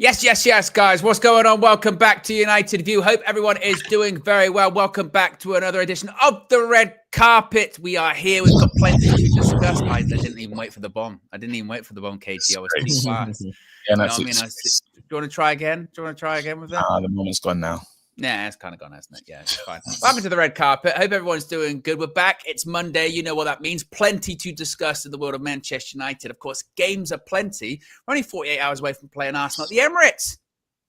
Yes, guys. What's going on? Welcome back to United View. Hope everyone is doing very well. Welcome back to another edition of the Red Carpet. We are here. We've got plenty to discuss. I didn't even wait for the bomb. KG. I was pretty fast. Yeah, you know what I mean? Do you want to try again? With that? The moment's gone now. Nah, it's kind of gone, hasn't it? Yeah, it's fine. Welcome to the Red Carpet. Hope everyone's doing good. We're back. It's Monday. You know what that means. Plenty to discuss in the world of Manchester United. Of course, games are plenty. We're only 48 hours away from playing Arsenal at the Emirates.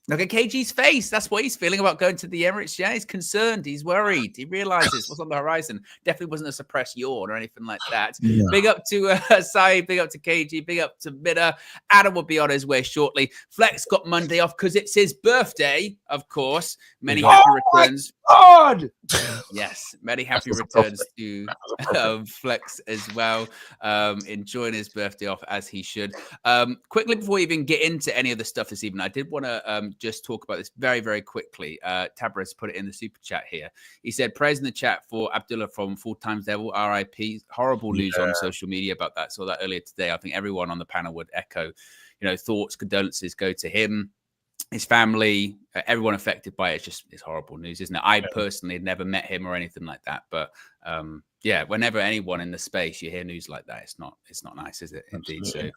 Look at KG's face. That's what he's feeling about going to the Emirates. Yeah, he's concerned. He's worried. He realizes what's on the horizon. Definitely wasn't a suppressed yawn or anything like that. Yeah. Big up to Saeed. Big up to KG. Big up to Midder. Adam will be on his way shortly. Flex got Monday off because it's his birthday, of course. Many happy returns. God! Yes, many happy returns to Flex as well. Enjoying his birthday off as he should. Quickly, before we even get into any of the stuff this evening, I did want to just talk about this very, very quickly. Tabras put it in the super chat here. He said, praise in the chat for Abdullah from Full Times Devil, RIP. Horrible news on social media about that. Saw that earlier today. I think everyone on the panel would echo, thoughts, condolences go to him, his family, everyone affected by it. It's horrible news, isn't it? I personally had never met him or anything like that. But whenever anyone in the space, you hear news like that, it's not nice, is it? Indeed. So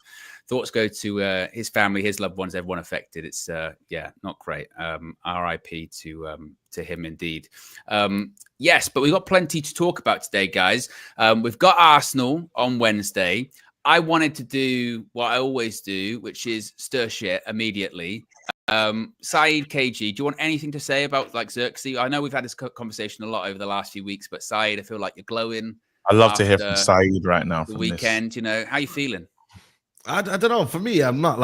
thoughts go to his family, his loved ones, everyone affected. It's not great. RIP to him indeed. Yes, but we've got plenty to talk about today, guys. We've got Arsenal on Wednesday. I wanted to do what I always do, which is stir shit immediately. Saeed, KG, do you want anything to say about Xerxes? I know we've had this conversation a lot over the last few weeks, but Saeed, I feel like you're glowing. I love to hear from Saeed right now. The weekend, this. How you feeling? I don't know. For me, I'm not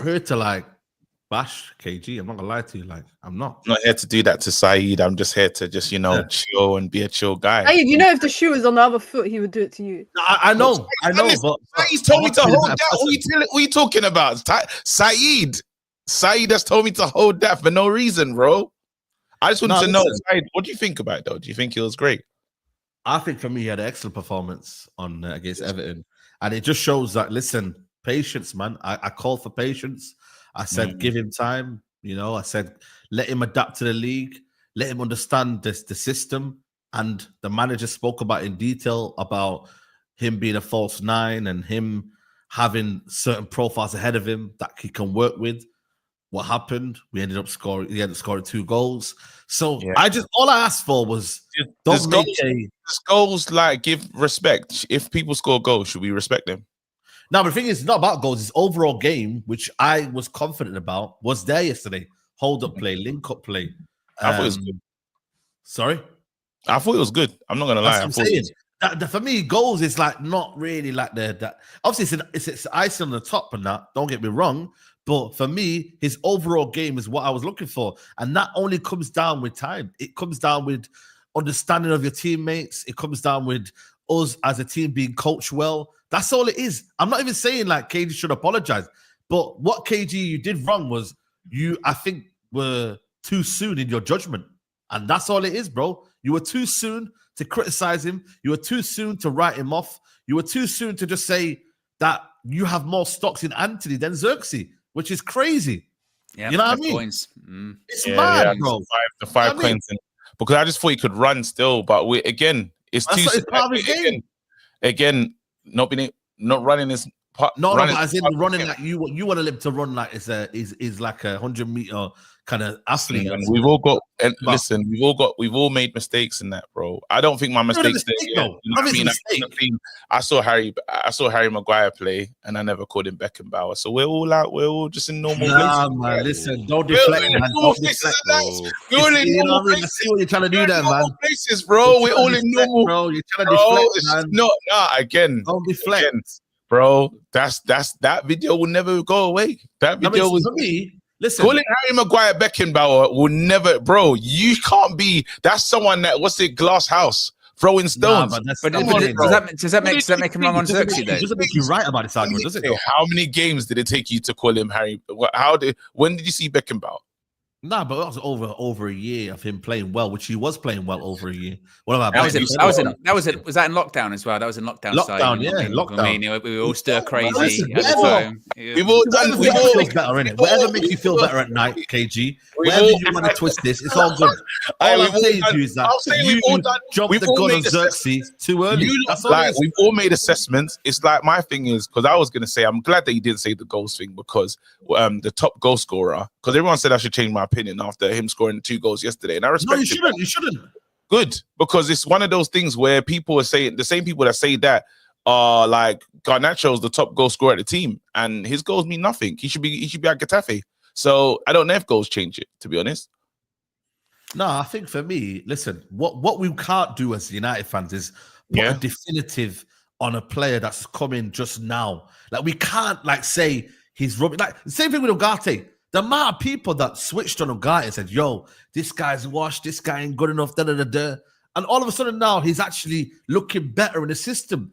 here to bash KG. I'm not gonna lie to you. I'm not here to do that to Saeed. I'm just here to chill and be a chill guy. Saeed, if the shoe was on the other foot, he would do it to you. I know. But Saeed's told me to hold that. What are you talking about? Saeed has told me to hold that for no reason, bro. I just wanted to know, Saeed, what do you think about it, though? Do you think it was great? I think for me, he had an excellent performance on against Everton. And it just shows that, listen, patience, man. I called for patience. I said, give him time. I said, let him adapt to the league. Let him understand the system. And the manager spoke about in detail about him being a false nine and him having certain profiles ahead of him that he can work with. What happened? He ended up scoring 2 goals. So all I asked for was goals give respect. If people score goals, should we respect them? No, but the thing is, it's not about goals. His overall game, which I was confident about, was there yesterday. Hold up play, link up play. I thought it was good. Sorry? I thought it was good. I'm not gonna lie. I'm saying. For me, goals is not really that. Obviously, it's icing on the top and that. Don't get me wrong. But for me, his overall game is what I was looking for. And that only comes down with time. It comes down with understanding of your teammates. It comes down with us as a team being coached well. That's all it is. I'm not even saying KG should apologize. But what KG you did wrong was I think, were too soon in your judgment. And that's all it is, bro. You were too soon to criticize him. You were too soon to write him off. You were too soon to just say that you have more stocks in Anthony than Xerxes, which is crazy. Yeah, you know what I mean? Points. It's mad, bro. The five coins. Because I just thought he could run still, but it's too soon. Again, not running is part. No, but as in running you want to live to run is like a 100-meter kind of athlete. And we've all got we've all made mistakes in that, bro. I don't think my mistakes I saw Harry Maguire play and I never called him Beckenbauer. So we're all just in normal places. Man, listen, don't deflect, man. Don't deflect. We're all in normal places. I see what you're trying to do there, man. Places, bro. We're all in normal. Bro, you're trying to deflect, man. Again. Don't deflect. Again, bro, that's that video will never go away. That video was for me. Listen, calling Harry Maguire Beckenbauer will never, bro. You can't be. That's someone that glass house throwing stones. Does that make him wrong on Xerxes? It doesn't make you right about this argument, does it? How many games did it take you to call him Harry? When did you see Beckenbauer? Nah, but that was over a year of him playing well, which he was playing well over a year. One of our was that in lockdown as well? That was in lockdown. Lockdown, in lockdown. We were all stir crazy Listen, at the time. We've all done. Whatever makes you feel better at night, KG. Whatever you want to twist this, it's all good. All I'm saying to you is that you jumped the gun on Xerxes too early. We've all made assessments. It's like my thing is because I was gonna say I'm glad that you didn't say the goals thing because the top goal scorer because everyone said I should change my opinion after him scoring 2 goals yesterday, and I respect. No, you shouldn't. Good, because it's one of those things where people are saying the same people that say that are like Garnacho's the top goal scorer at the team, and his goals mean nothing. He should be at Getafe. So I don't know if goals change it, to be honest. No, I think for me, listen, what we can't do as United fans is put a definitive on a player that's coming just now. Like we can't say he's rubbing. Like the same thing with Ugarte. The amount of people that switched on Ugarte and said, "Yo, this guy's washed. This guy ain't good enough." And all of a sudden now he's actually looking better in the system.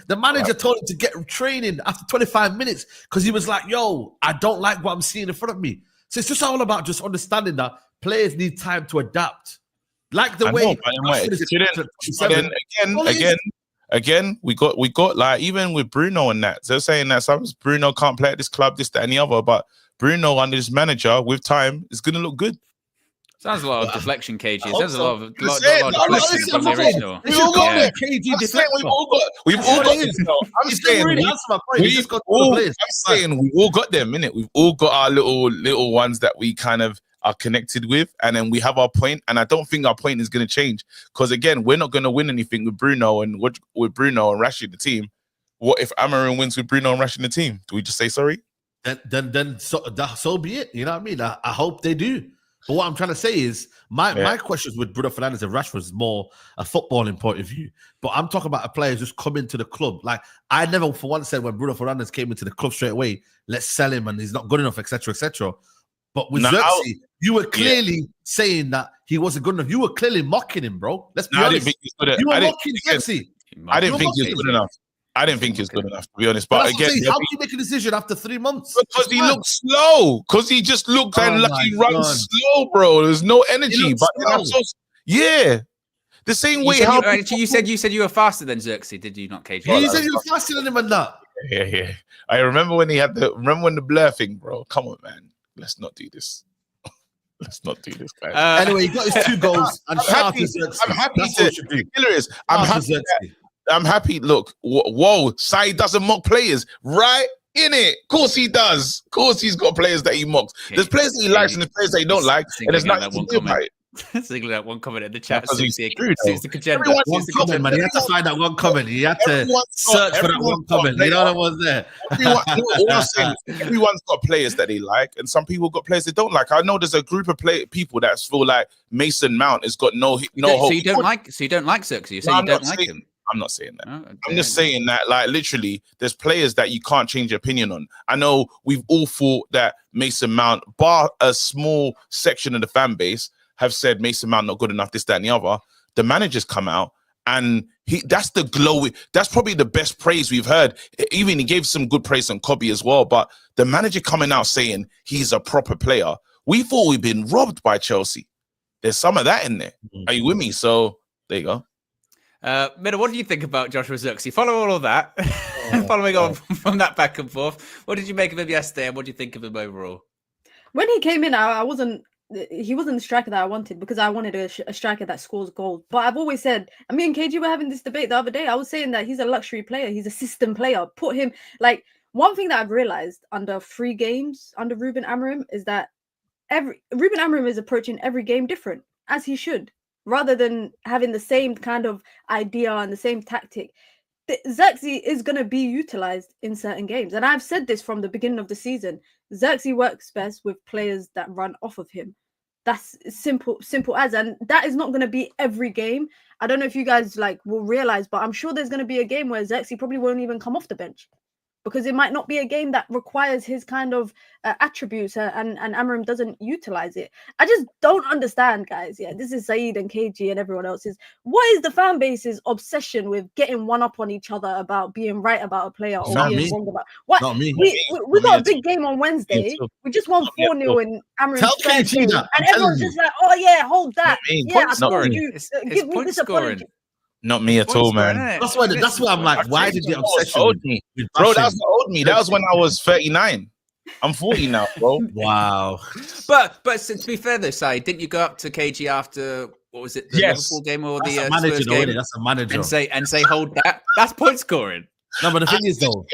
The manager told him to get training after 25 minutes because he was like, "Yo, I don't like what I'm seeing in front of me." So it's just all about just understanding that players need time to adapt. Like the way. Again, we got like even with Bruno and that they're saying that some Bruno can't play at this club, this, that, and the other, but Bruno under this manager with time is going to look good. Sounds a lot of deflection, KG. Sounds a lot of deflection from the original. We've all got them, innit? We've all got our little ones that we kind of are connected with, and then we have our point. And I don't think our point is going to change because again, we're not going to win anything with Bruno and Rashid the team. What if Amorim wins with Bruno and Rashid the team? Do we just say sorry? Then so be it. You know what I mean? I hope they do. But what I'm trying to say is my questions with Bruno Fernandes and Rashford is more a footballing point of view. But I'm talking about a player just come into the club. Like I never for once said when Bruno Fernandes came into the club straight away, let's sell him and he's not good enough, etc., etc. But with Xerxes, you were clearly saying that he wasn't good enough. You were clearly mocking him, bro. Let's be honest. You were mocking Xerxes. I didn't think he was good enough. I didn't think he was good enough, to be honest. But again, how can you make a decision after 3 months? Because he looked slow. Because he just looked like he runs slow, bro. There's no energy. But the same way. You said you were faster than Xerxes, did you not, KG? You said you were faster than him and that. Yeah. I remember when when the blur thing, bro. Come on, man. Let's not do this. Let's not do this, guys. Anyway, he got his 2 goals. And shout to Xerxes. I'm happy. Look, whoa, Sai doesn't mock players, right? In it, of course he does. Of course he's got players that he mocks. There's players that he likes and there's players that he don't like, and there's nothing to do about it. Singling out one comment in the chat. One comment, man. He had to find that one comment. He had to search for that one comment. You know what was there. Everyone's got players that they like, and some people got players they don't like. I know there's a group of people that feel like Mason Mount has got no hope. So you don't like Xerxes? You say you don't like him? I'm not saying that. I'm just saying that, like, literally, there's players that you can't change your opinion on. I know we've all thought that Mason Mount, bar a small section of the fan base, have said Mason Mount not good enough, this, that, and the other. The manager's come out, and that's the glow. That's probably the best praise we've heard. Even he gave some good praise on Kobe as well. But the manager coming out saying he's a proper player, we thought we'd been robbed by Chelsea. There's some of that in there. Are you with me? So there you go. Mina, what do you think about Joshua Xerxes? Follow all of that. Following on from that back and forth, what did you make of him yesterday, and what do you think of him overall? When he came in, he wasn't the striker that I wanted because I wanted a striker that scores goals. But I've always said, and me and KG were having this debate the other day. I was saying that he's a luxury player. He's a system player. Put him one thing that I've realized under 3 games under Ruben Amorim is that Ruben Amorim is approaching every game different, as he should. Rather than having the same kind of idea and the same tactic, Xerxes is going to be utilized in certain games. And I've said this from the beginning of the season. Xerxes works best with players that run off of him. That's simple as. And that is not going to be every game. I don't know if you guys will realize, but I'm sure there's going to be a game where Xerxes probably won't even come off the bench. because it might not be a game that requires his kind of attributes, and Amorim doesn't utilize it. I just don't understand, guys. Yeah, this is Saeed and KG and everyone else's. What is the fan base's obsession with getting one up on each other about being right about a player or being wrong about what? Not me. We got a big game on Wednesday. We just won 4-0 in Amorim's first game, and everyone's just like, "Oh yeah, hold that. Yeah, I told you, give me this apology." Not me at all, man. That's why I'm like, why did the obsession? Bro, that's the old me. That was when I was 39. I'm 40 now, bro. Wow. But to be fair though, Si, didn't you go up to KG after what was it, the Liverpool game or the Spurs game? That's a manager. And say hold that. That's point scoring. No, but the thing is though,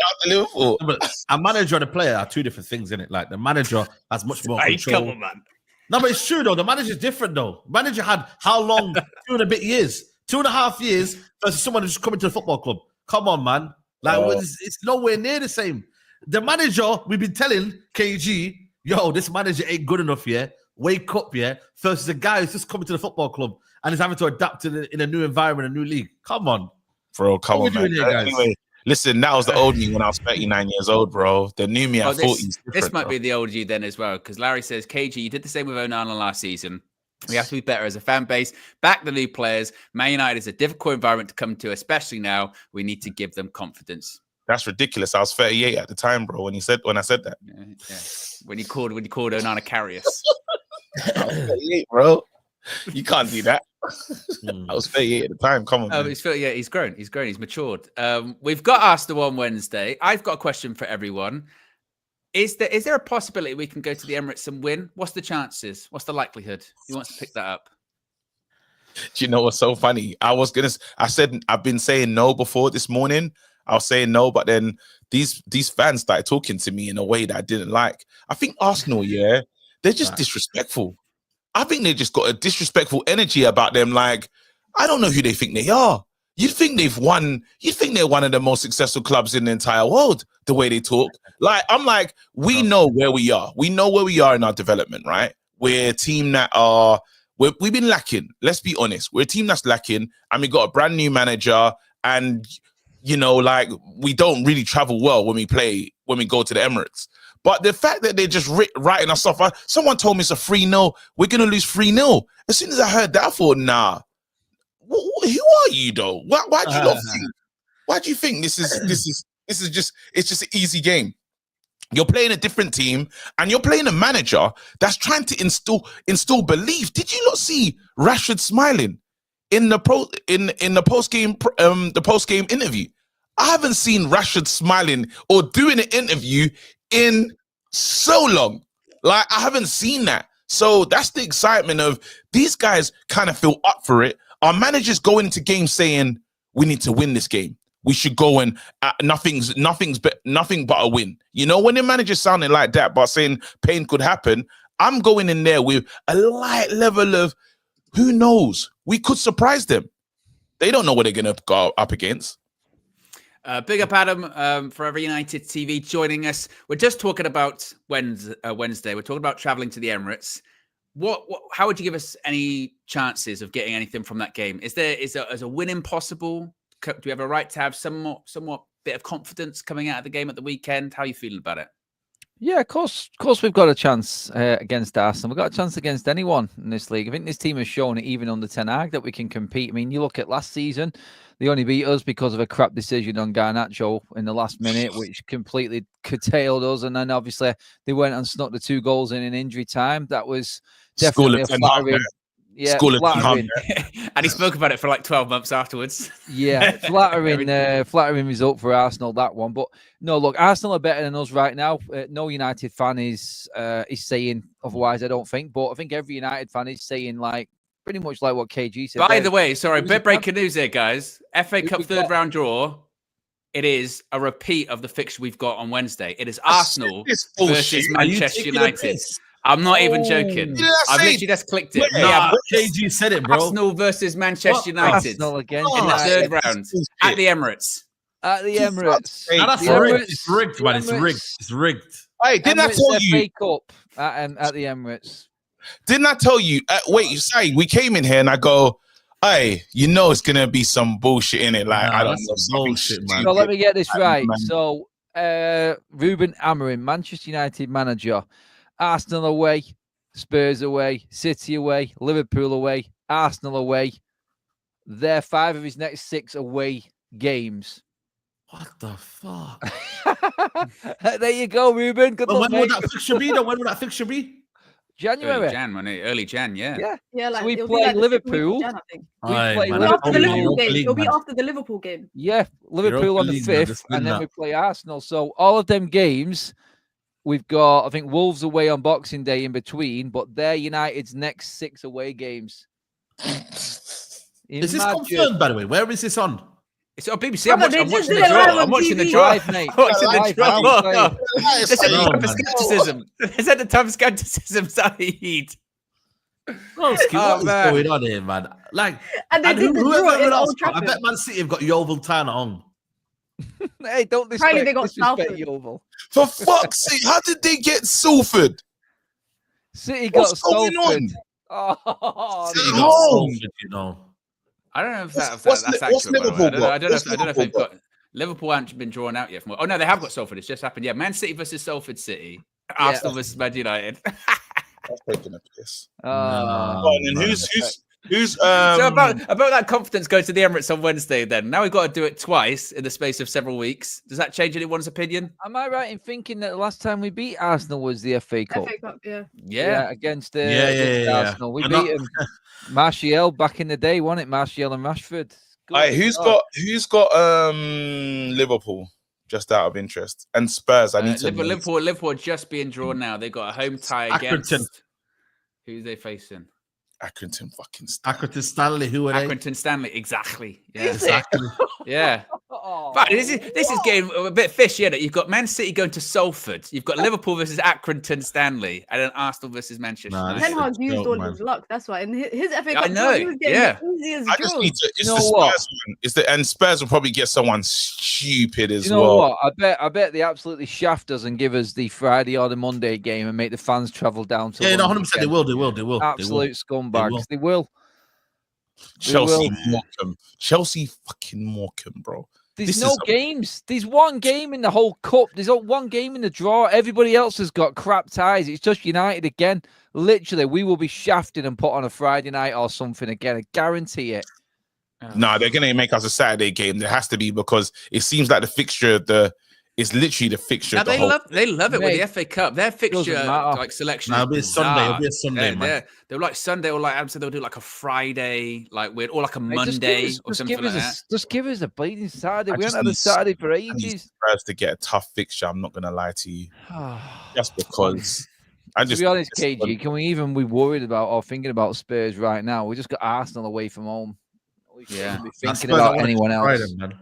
a manager and a player are two different things, isn't it? Like the manager has much more control. Come on, man. No, but it's true though. The manager's different though. Manager had how long? 2.5 years. 2.5 years versus someone who's coming to the football club. Come on, man. Like it's nowhere near the same. The manager, we've been telling KG, yo, this manager ain't good enough, yeah. Wake up, yeah. Versus a guy who's just coming to the football club and is having to adapt in a new environment, a new league. Come on. Bro, come on, man. Anyway, listen, that was the old me when I was 39 years old, bro. The new me at 40. This might be the old you then as well, because Larry says, KG, you did the same with Onana last season. We have to be better as a fan base. Back the new players. Man United is a difficult environment to come to, especially now. We need to give them confidence. That's ridiculous. I was 38 at the time, bro. When I said that. Yeah. When you called Onana Carius. I was 38, bro. You can't do that. I was 38 at the time. Come on. Man. He's grown. He's matured. We've got Arsenal on Wednesday. I've got a question for everyone. Is there a possibility we can go to the Emirates and win? What's the chances? What's the likelihood? Who wants to pick that up? Do you know what's so funny? I said I've been saying no before this morning. I was saying no, but then these fans started talking to me in a way that I didn't like. I think Arsenal, they're just disrespectful. I think they just got a disrespectful energy about them. Like, I don't know who they think they are. You think they've won? You think they're one of the most successful clubs in the entire world? The way they talk, like I'm like, we know where we are. We know where we are in our development, right? We're a team that we've been lacking. Let's be honest. We're a team that's lacking, and we got a brand new manager. And like we don't really travel well when we go to the Emirates. But the fact that they're just writing us off. Someone told me it's a 3-0. We're gonna lose 3-0. As soon as I heard that, I thought, nah. Who are you though? Why do you not think? Why do you think this is just an easy game? You're playing a different team and you're playing a manager that's trying to install belief. Did you not see Rashford smiling in the post game interview? I haven't seen Rashford smiling or doing an interview in so long. Like I haven't seen that. So that's the excitement of these guys kind of feel up for it. Our managers go into games saying we need to win this game. We should go and nothing but a win. When the manager's sounding like that, but saying pain could happen, I'm going in there with a light level of who knows? We could surprise them. They don't know what they're going to go up against. Big up Adam for Every United TV joining us. We're just talking about Wednesday. We're talking about traveling to the Emirates. How would you give us any chances of getting anything from that game? Is a win impossible? Do we have a right to have somewhat bit of confidence coming out of the game at the weekend? How are you feeling about it? Yeah, of course we've got a chance against Arsenal. We've got a chance against anyone in this league. I think this team has shown it even under Ten Hag that we can compete. I mean, you look at last season, they only beat us because of a crap decision on Garnacho in the last minute, which completely curtailed us. And then obviously they went and snuck the 2 goals in injury time. That was definitely a flattering. Yeah, flattering. And he spoke about it for like 12 months afterwards. Yeah, flattering result for Arsenal, that one. But no, look, Arsenal are better than us right now. No United fan is saying otherwise, I don't think. But I think every United fan is saying pretty much like what KG said. By the way, sorry, bit breaking news here, guys. FA Cup third round draw. It is a repeat of the fixture we've got on Wednesday. It is Arsenal versus Manchester United. I'm not even joking. I've literally just clicked it. KG said it, bro. Arsenal versus Manchester United Arsenal again in the third round at the Emirates. At the Emirates. That's rigged. It's rigged, man. It's rigged. Hey, didn't I tell you? FA Cup at the Emirates. Didn't I tell you? Wait, say we came in here and I go, hey, it's gonna be some bullshit in it. Like I don't know, bullshit, man. So let me get this right. So Ruben Amorim, Manchester United manager. Arsenal away, Spurs away, City away, Liverpool away, Arsenal away. They're 5 of his next 6 away games. What the fuck? There you go, Ruben. Good luck, When mate. would that fixture be? When would that fixture be? January. Early Jan, yeah. Yeah, like so we it'll play be like the second week of Liverpool. Jan, I think. We play man, After the Liverpool. Liverpool game. League, It'll be man. after the Liverpool game. Yeah, Liverpool on the League, man. 5th, Just and win then we that. play Arsenal. So all of them games, we've got, I think, Wolves away on Boxing Day in between, but they're United's next 6 away games. Is this confirmed, by the way? Where is this on? It's on BBC. I'm Brother, watching they the just did it draw. live on I'm watching the TV. draw. Live, mate. I'm watching the Live, draw. mate. They said the No, time of man. skepticism. They said the time of skepticism, Saeed. What is man. going on here, man? Like, And they did the draw in Old I Trafford. bet Man City have got Yeovil Town at home. Hey, don't Apparently they disrespect got Salford. Yeovil. For fuck's sake, how did they get Salford? City got What's going Salford. on? Oh, City no. got Salford, you know. I don't know if that's What's actual. By the way. Liverpool I don't know if they've Liverpool got. Liverpool haven't been drawn out yet. Oh no, they have got Salford. It's just happened. Yeah, Man City versus Salford City. Arsenal versus Man United. That's taking a piss. oh. And who's So about that confidence going to the Emirates on Wednesday. Then now we've got to do it twice in the space of several weeks. Does that change anyone's opinion? Am I right in thinking that the last time we beat Arsenal was the FA Cup? FA Cup, yeah. Yeah. Against Yeah. Arsenal. We We're beat not- them. Martial back in the day, wasn't it? Martial and Rashford. Good All right, who's God. got Liverpool? Just out of interest, and Spurs. I need to know. Liverpool are just being drawn now. They've got a home tie against. Accrington. Who are they facing? Accrington fucking Accrington Stanley, who are they? Accrington Stanley. Exactly. Yeah. Exactly. Yeah. Oh, But this is getting a bit fishy, isn't it? You've got Man City going to Salford. You've got Liverpool versus Accrington Stanley, and then Arsenal versus Manchester Nah, United. Ten Hag used joke, all man. his luck. That's why. And his FA I Cup, know, he was getting yeah. the easiest I just draws. need to. It's You the know Spurs what? one. And Spurs will probably get someone stupid as you know well. what? I bet they absolutely shaft us and give us the Friday or the Monday game and make the fans travel down to. Yeah, no, London 100%. They again. will. They will. They will. Absolute scumbags. They will. Chelsea will. Morecambe. Chelsea fucking Morecambe, bro. There's This no is a- games. There's one game in the whole cup. There's one game in the draw. Everybody else has got crap ties. It's just United again. Literally, we will be shafted and put on a Friday night or something again. I guarantee it. No, they're gonna make us a Saturday game. There has to be because it seems like the fixture. It's literally the fixture. Now of the they whole- love it with Mate, the FA Cup. Their fixture matter. like selection. Nah, is it'll be a bizarre. Sunday. It'll be a Sunday, man. They're like Sunday or like Adam said they'll do like a Friday, like weird, or like a Mate, Monday or something like that. Just give us a bleeding Saturday. I We just haven't had a need- Saturday for I need ages. Spurs to get a tough fixture. I'm not gonna lie to you, just because. I To just be honest, KG, can we even be worried about or thinking about Spurs right now? We just got Arsenal away from home. We shouldn't be Nah, thinking Spurs about are anyone else. Friday, man.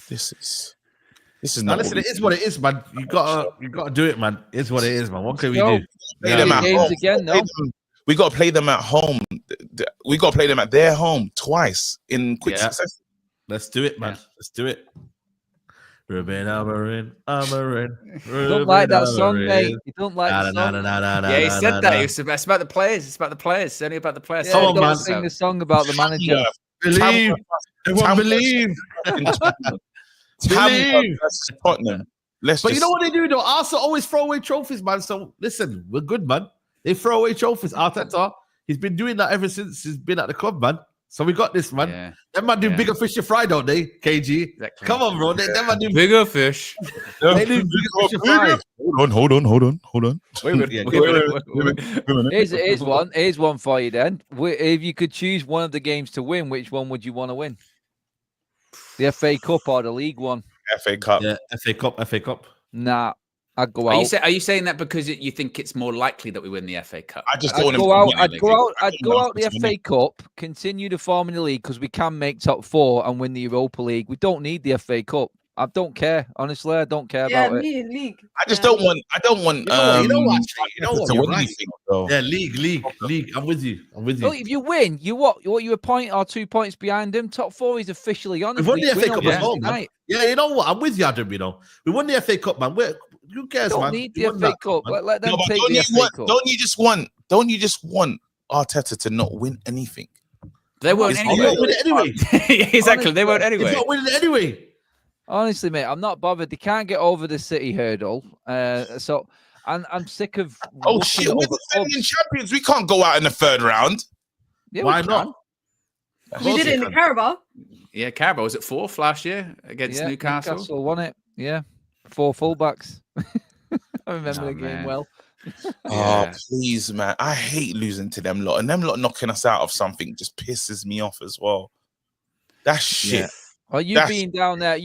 This is Now, not. listen, it is what it is, man. You gotta do it, man. It's what it is, man. What can we Go. do? Play Yeah. them at Games home. again, no? We got to play them at home. We got to play them at their home twice in quick Yeah. succession. Let's do it, man. Yeah. Let's do it. Ruben Amorim. You don't like that song, mate. You don't like the song. Yeah, he said that. It's about the players. It's about the players. It's only about the players. Yeah, Come on, don't man. sing the song about the manager. Believe. Everyone believe. Tamworth versus Tottenham. But you know what they do, though? Arsenal always throw away trophies, man. So listen, we're good, man. They throw away trophies. Arteta, he's been doing that ever since he's been at the club, man. So we got this, man. Yeah. Them man do Yeah. bigger fish to fry, don't they? KG. Exactly. Come on, bro. Them man do Bigger fish. They do bigger fish to fry. Hold on. Here's one for you then. If you could choose one of the games to win, which one would you want to win? The FA Cup or the League One? FA Cup. Yeah, FA Cup. Nah, I'd go Are out. you saying that because you think it's more likely that we win the FA Cup? I just don't I'd want him to go win out. it. I'd go out the FA Cup, continue the form in the league because we can make top 4 and win the Europa League. We don't need the FA Cup. I don't care. Honestly, I don't care Yeah, about it. me, league. I just don't want. I don't want. You know what, actually, you know what, to you're win right. anything, though. Yeah, league. I'm with you. Look, if you win, you a point or 2 points behind them. Top 4 is officially on. We've won the FA Cup over as well, man. tonight. Yeah, you know what? I'm with you, Adam. You know, we won the FA Cup, man. Who cares, Don't man? need We the won FA that, Cup. man. Let them No, but take the FA Cup. don't you just want Arteta to not win anything? They won't It's He's anyway. not winning it anyway. Yeah, exactly. They won't He's anyway. not winning it anyway. Honestly, mate, I'm not bothered. They can't get over the City hurdle. So I'm sick of Oh looking shit, at we're other defending clubs. champions. We can't go out in the third round. Yeah, Why we not? can. We did it in the Carabao. Yeah, Carabao was at 4th last year against Yeah, Newcastle. won it. Yeah, 4 fullbacks. I remember Oh, the game man. well. Oh, Yeah. please, man. I hate losing to them lot. And them lot knocking us out of something just pisses me off as well. That's shit. Yeah. Well, you being down there,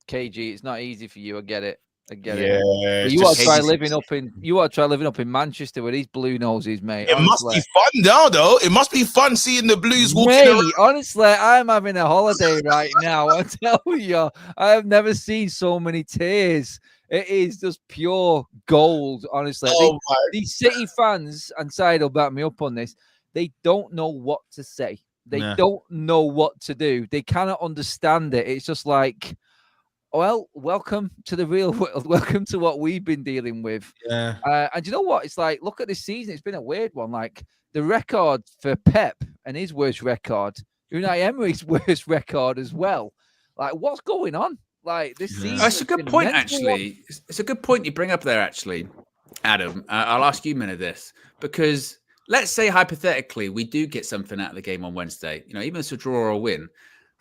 KG, it's not easy for you. I get it. Yeah, But you want to try living up in Manchester with these blue noses, mate. It must be fun now, though. It must be fun seeing the Blues walking around. Honestly, I'm having a holiday right now. I tell you, I have never seen so many tears. It is just pure gold, honestly. These City fans, and Said will back me up on this, they don't know what to say. They don't know what to do. They cannot understand it. It's just like, well, welcome to the real world. Welcome to what we've been dealing with. Yeah. And you know what? It's like, look at this season. It's been a weird one. Like the record for Pep and his worst record, Unai Emery's worst record as well. Like, what's going on? Like this season. That's a good point, actually. It's a good point you bring up there, actually, Adam. I'll ask you a minute this, because let's say hypothetically we do get something out of the game on Wednesday. You know, even if it's a draw or a win.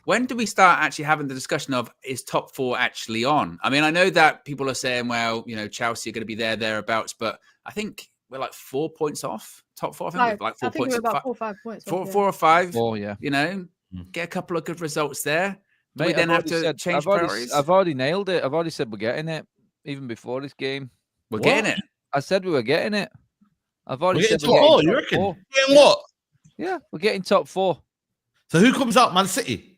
When do we start actually having the discussion of, is top 4 actually on? I mean, I know that people are saying, well, you know, Chelsea are going to be thereabouts, but I think we're like 4 points off top 4. I think we're like 4 points. We're about 4 or 5 points. 4 or 5. 4, yeah. You know, get a couple of good results there. Do Mate, we then have to change priorities? I've already nailed it. I've already said we're getting it, even before this game. We're getting it. I said we were getting it. I've already said we're getting top 4. You reckon? Getting what? Yeah, we're getting top 4. So who comes out? Man City.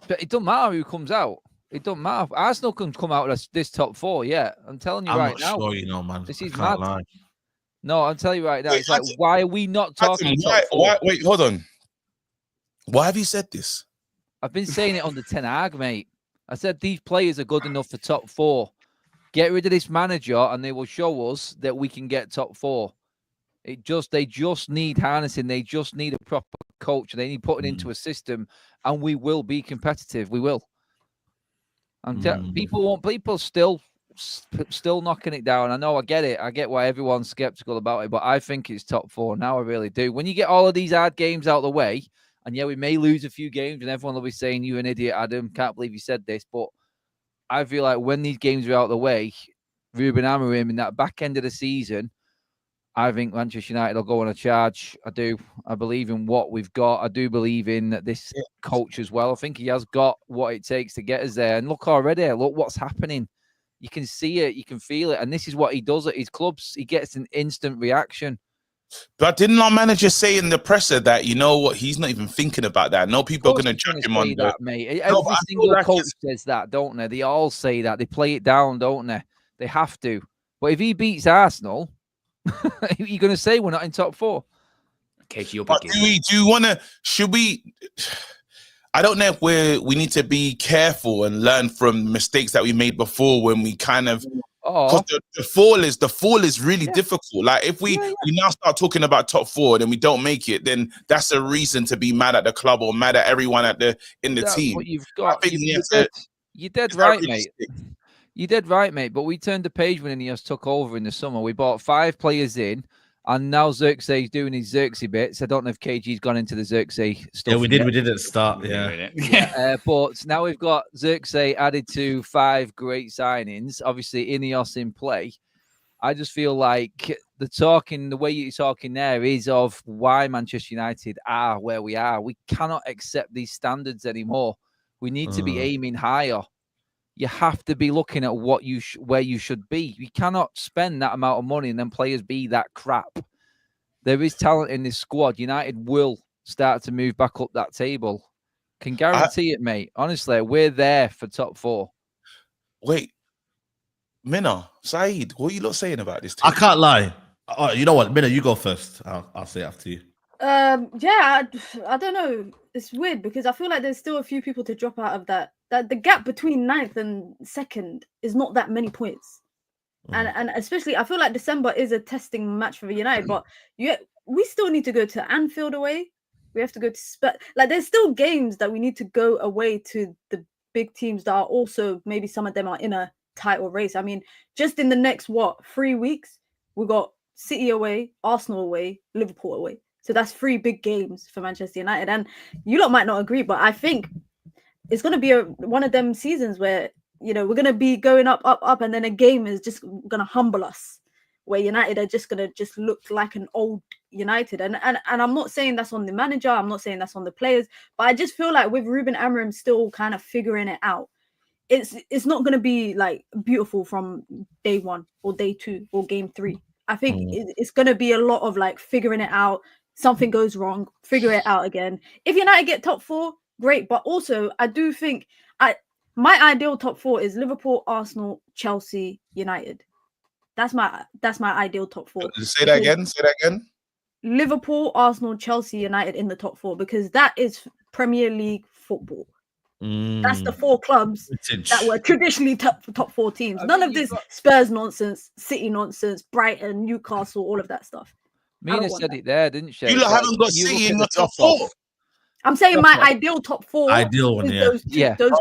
But it doesn't matter who comes out. It doesn't matter. Arsenal can come out of this top 4. Yeah, I'm telling you right now. I'm not sure, you know, man. This is mad. Lie. No, I'll tell you right now. It's like, Adam, why are we not talking top 4? Wait, hold on. Why have you said this? I've been saying it on the Ten Hag, mate. I said these players are good enough for top 4. Get rid of this manager, and they will show us that we can get top 4. They just need harnessing. They just need a proper coach. They need putting into a system, and we will be competitive. We will. People still knocking it down. I know, I get it. I get why everyone's skeptical about it, but I think it's top 4 now. I really do. When you get all of these hard games out of the way, and yeah, we may lose a few games, and everyone will be saying, "You an idiot, Adam. Can't believe you said this." But I feel like when these games are out of the way, Ruben Amorim in that back end of the season, I think Manchester United will go on a charge. I do. I believe in what we've got. I do believe in this coach as well. I think he has got what it takes to get us there. And look already, look what's happening. You can see it. You can feel it. And this is what he does at his clubs. He gets an instant reaction. But didn't our manager say in the presser that, you know what, he's not even thinking about that? No, people are going to chuck him on that, mate. Every single coach says that, don't they? They all say that. They play it down, don't they? They have to. But if he beats Arsenal, you're going to say we're not in top 4. Okay, do you want to? Should we? I don't know if we need to be careful and learn from mistakes that we made before when we kind of. Because the fall is really difficult. Like if we now start talking about top 4 and then we don't make it, then that's a reason to be mad at the club or mad at everyone in the team. What you've got. You're dead right, mate. You did right, mate. But we turned the page when Ineos took over in the summer. We bought 5 players in, and now Xerxes doing his Xerxes bits. I don't know if KG's gone into the Xerxes stuff. Yeah, we did. We did at the start. Yeah. But now we've got Xerxes added to 5 great signings. Obviously, Ineos in play. I just feel like the way you're talking there is of why Manchester United are where we are. We cannot accept these standards anymore. We need to be aiming higher. You have to be looking at where you should be. You cannot spend that amount of money and then players be that crap. There is talent in this squad. United will start to move back up that table. Can guarantee it, mate. Honestly, we're there for top 4. Wait, Minna, Saeed, what are you lot saying about this team? I can't lie. Oh, you know what, Minna, you go first. I'll say after you. Yeah, I don't know. It's weird because I feel like there's still a few people to drop out of that. That the gap between 9th and 2nd is not that many points, and especially I feel like December is a testing match for United. But we still need to go to Anfield away. We have to go to like there's still games that we need to go away to the big teams that are also, maybe some of them are in a title race. I mean, just in the next 3 weeks, we got City away, Arsenal away, Liverpool away. So that's 3 big games for Manchester United. And you lot might not agree, but I think it's going to be one of them seasons where, we're going to be going up, and then a game is just going to humble us, where United are just going to just look like an old United. And I'm not saying that's on the manager. I'm not saying that's on the players. But I just feel like with Ruben Amorim still kind of figuring it out, it's not going to be like beautiful from day 1 or day 2 or game 3. I think it's going to be a lot of like figuring it out. Something goes wrong, figure it out again. If United get top 4, great. But also, I do think my ideal top 4 is Liverpool, Arsenal, Chelsea, United. That's my ideal top 4. Say that again. Liverpool, Arsenal, Chelsea, United in the top 4, because that is Premier League football. That's the 4 clubs that were traditionally top 4 teams. None of this Spurs nonsense, City nonsense, Brighton, Newcastle, all of that stuff. Mina said it there, didn't she? You haven't got City in the top 4. I'm saying my ideal top 4. Ideal one, those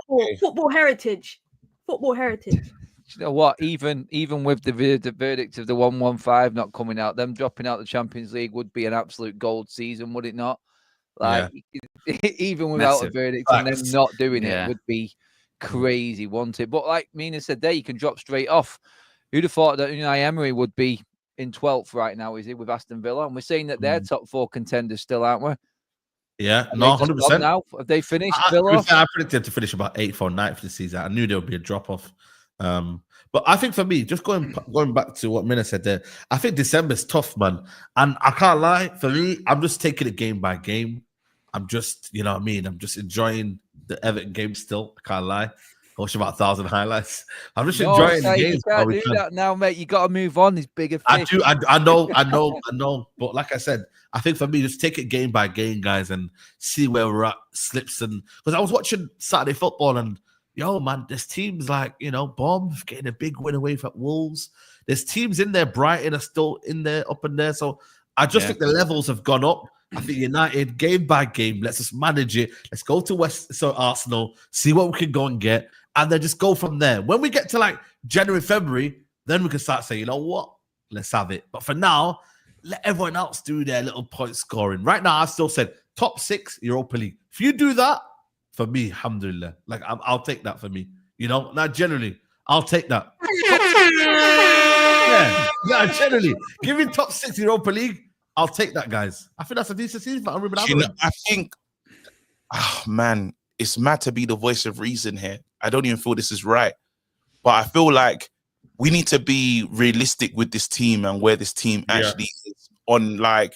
4 football heritage. You know what? Even with the verdict of the 115 not coming out, them dropping out the Champions League would be an absolute gold season, would it not? Like, even without a verdict and them not doing it would be crazy, wouldn't it? But like Mina said there, you can drop straight off. Who'd have thought that Unai Emery would be in 12th right now, is he, with Aston Villa? And we're saying that they're top 4 contenders still, aren't we? Yeah, no, 100%. Now, have they finished, Villa? I predicted to finish about 8th or 9th this season. I knew there would be a drop-off. But I think for me, just going back to what Mina said there, I think December's tough, man. And I can't lie, for me, I'm just taking it game by game. I'm just, you know what I mean? I'm just enjoying the Everton game still. I can't lie. I watched about 1,000 highlights. I'm just enjoying the games. You can't do that now, mate. You got to move on. These bigger fish. I know. But like I said, I think for me, just take it game by game, guys, and see where we're at, slips. And because I was watching Saturday football, and yo, man, there's teams like, Bournemouth getting a big win away from Wolves. There's teams in there. Brighton are still in there, up in there. So I just think the levels have gone up. I think United, game by game, let's just manage it. Let's go to Arsenal, see what we can go and get, and then just go from there. When we get to like January, February, then we can start saying, you know what? Let's have it. But for now, let everyone else do their little point scoring. Right now, I still said top 6 Europa League. If you do that, for me, alhamdulillah, like I'll take that for me. Now generally, I'll take that. Generally, give me top 6 Europa League. I'll take that, guys. I think that's a decent season for Ruben Amorim. I think, man, it's mad to be the voice of reason here. I don't even feel this is right. But I feel like we need to be realistic with this team and where this team actually is on, like,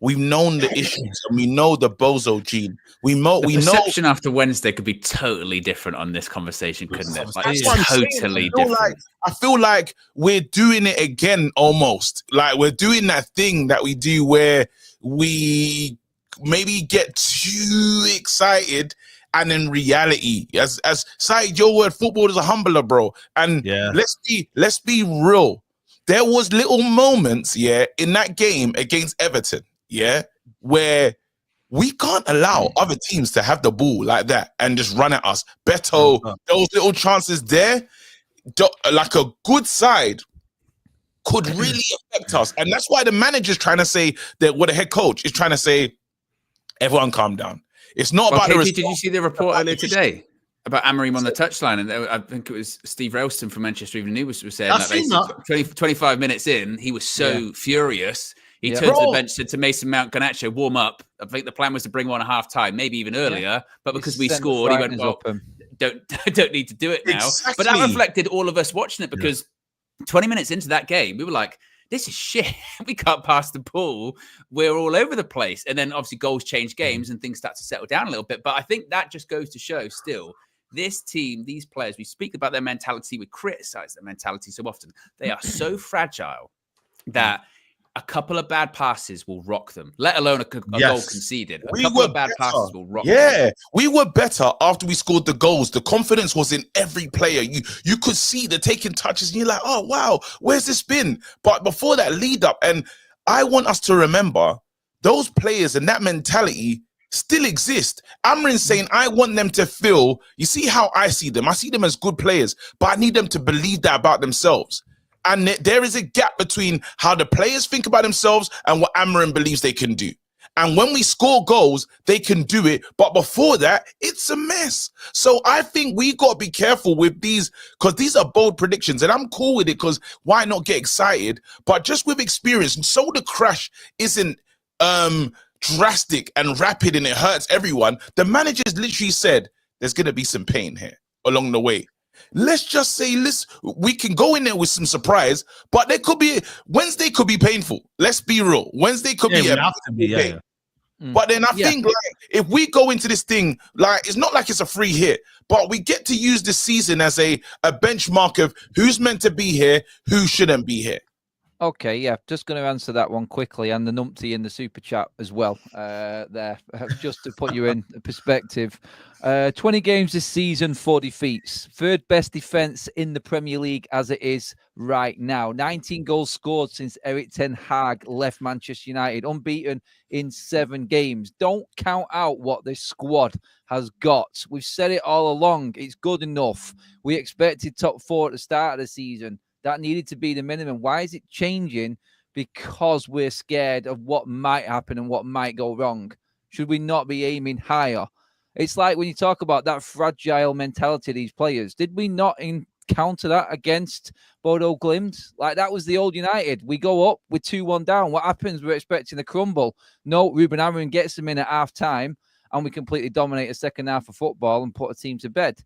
we've known the issues and we know the bozo gene. We know perception after Wednesday could be totally different on this conversation, couldn't it? Like, totally different. I feel like we're doing it again almost. Like, we're doing that thing that we do where we maybe get too excited, and in reality, as Said, your word, football is a humbler, bro. And let's be real. There was little moments, in that game against Everton, where we can't allow other teams to have the ball like that and just run at us. Beto, those little chances there, like a good side, could really affect us. And that's why the manager's trying to say that, what the head coach is trying to say, everyone calm down. It's not about Katie, did you see the report earlier today about Amorim on the touchline? And I think it was Steve Ralston from Manchester Evening News was saying that 25 minutes in, he was so furious. He turned to the bench, said to Mason Mount, Garnacho, warm up. I think the plan was to bring him on at half time, maybe even earlier. But because we scored, he went, well, don't need to do it now. Exactly. But that reflected all of us watching it, because 20 minutes into that game, we were like, this is shit. We can't pass the ball. We're all over the place. And then obviously goals change games and things start to settle down a little bit. But I think that just goes to show still, this team, these players, we speak about their mentality, we criticize their mentality so often. They are so fragile that a couple of bad passes will rock them, let alone a goal conceded. A couple of bad passes will rock them. We were better after we scored the goals. The confidence was in every player. You could see the taking touches, and you're like, oh, wow, where's this been? But before that lead up, and I want us to remember, those players and that mentality still exist. Amorim's saying, I want them to feel, you see how I see them? I see them as good players, but I need them to believe that about themselves. And there is a gap between how the players think about themselves and what Amorim believes they can do. And when we score goals, they can do it. But before that, it's a mess. So I think we got to be careful with these, because these are bold predictions. And I'm cool with it, because why not get excited? But just with experience, so the crash isn't drastic and rapid and it hurts everyone. The manager's literally said, there's going to be some pain here along the way. Let's just say, we can go in there with some surprise, but there could be, Wednesday could be painful. Let's be real. Wednesday could be pain. But then I think, like, if we go into this thing, like, it's not like it's a free hit, but we get to use this season as a benchmark of who's meant to be here, who shouldn't be here. Okay, yeah, just going to answer that one quickly, and the numpty in the super chat as well. There, just to put you in perspective. 20 games this season, 4 defeats. Third best defense in the Premier League as it is right now. 19 goals scored since Erik ten Hag left Manchester United. Unbeaten in 7 games. Don't count out what this squad has got. We've said it all along. It's good enough. We expected top 4 at the start of the season. That needed to be the minimum. Why is it changing? Because we're scared of what might happen and what might go wrong. Should we not be aiming higher? It's like when you talk about that fragile mentality of these players. Did we not encounter that against Bodo Glimt? Like, that was the old United. We go up with 2-1 down. What happens? We're expecting a crumble. No, Ruben Amorim gets them in at half time, and we completely dominate a second half of football and put a team to bed.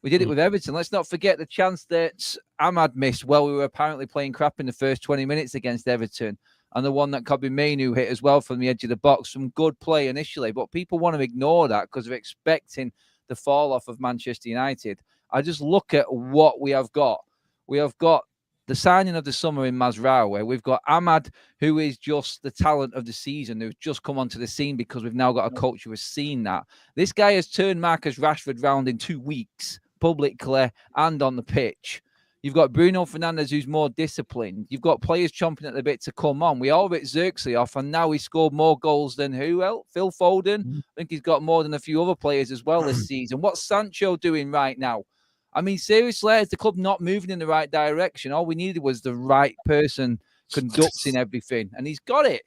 We did it with Everton. Let's not forget the chance that Ahmad missed while we were apparently playing crap in the first 20 minutes against Everton. And the one that Kobbie Mainoo hit as well from the edge of the box. Some good play initially. But people want to ignore that because they're expecting the fall-off of Manchester United. I just look at what we have got. We have got the signing of the summer in Mazraoui. We've got Ahmad, who is just the talent of the season, who's just come onto the scene because we've now got a coach who has seen that. This guy has turned Marcus Rashford round in 2 weeks. Publicly and on the pitch. You've got Bruno Fernandes, who's more disciplined. You've got players chomping at the bit to come on. We all writ Xerxes off, and now he scored more goals than who else? Phil Foden. I think he's got more than a few other players as well this season. What's Sancho doing right now? I mean, seriously, is the club not moving in the right direction? All we needed was the right person conducting everything, and he's got it.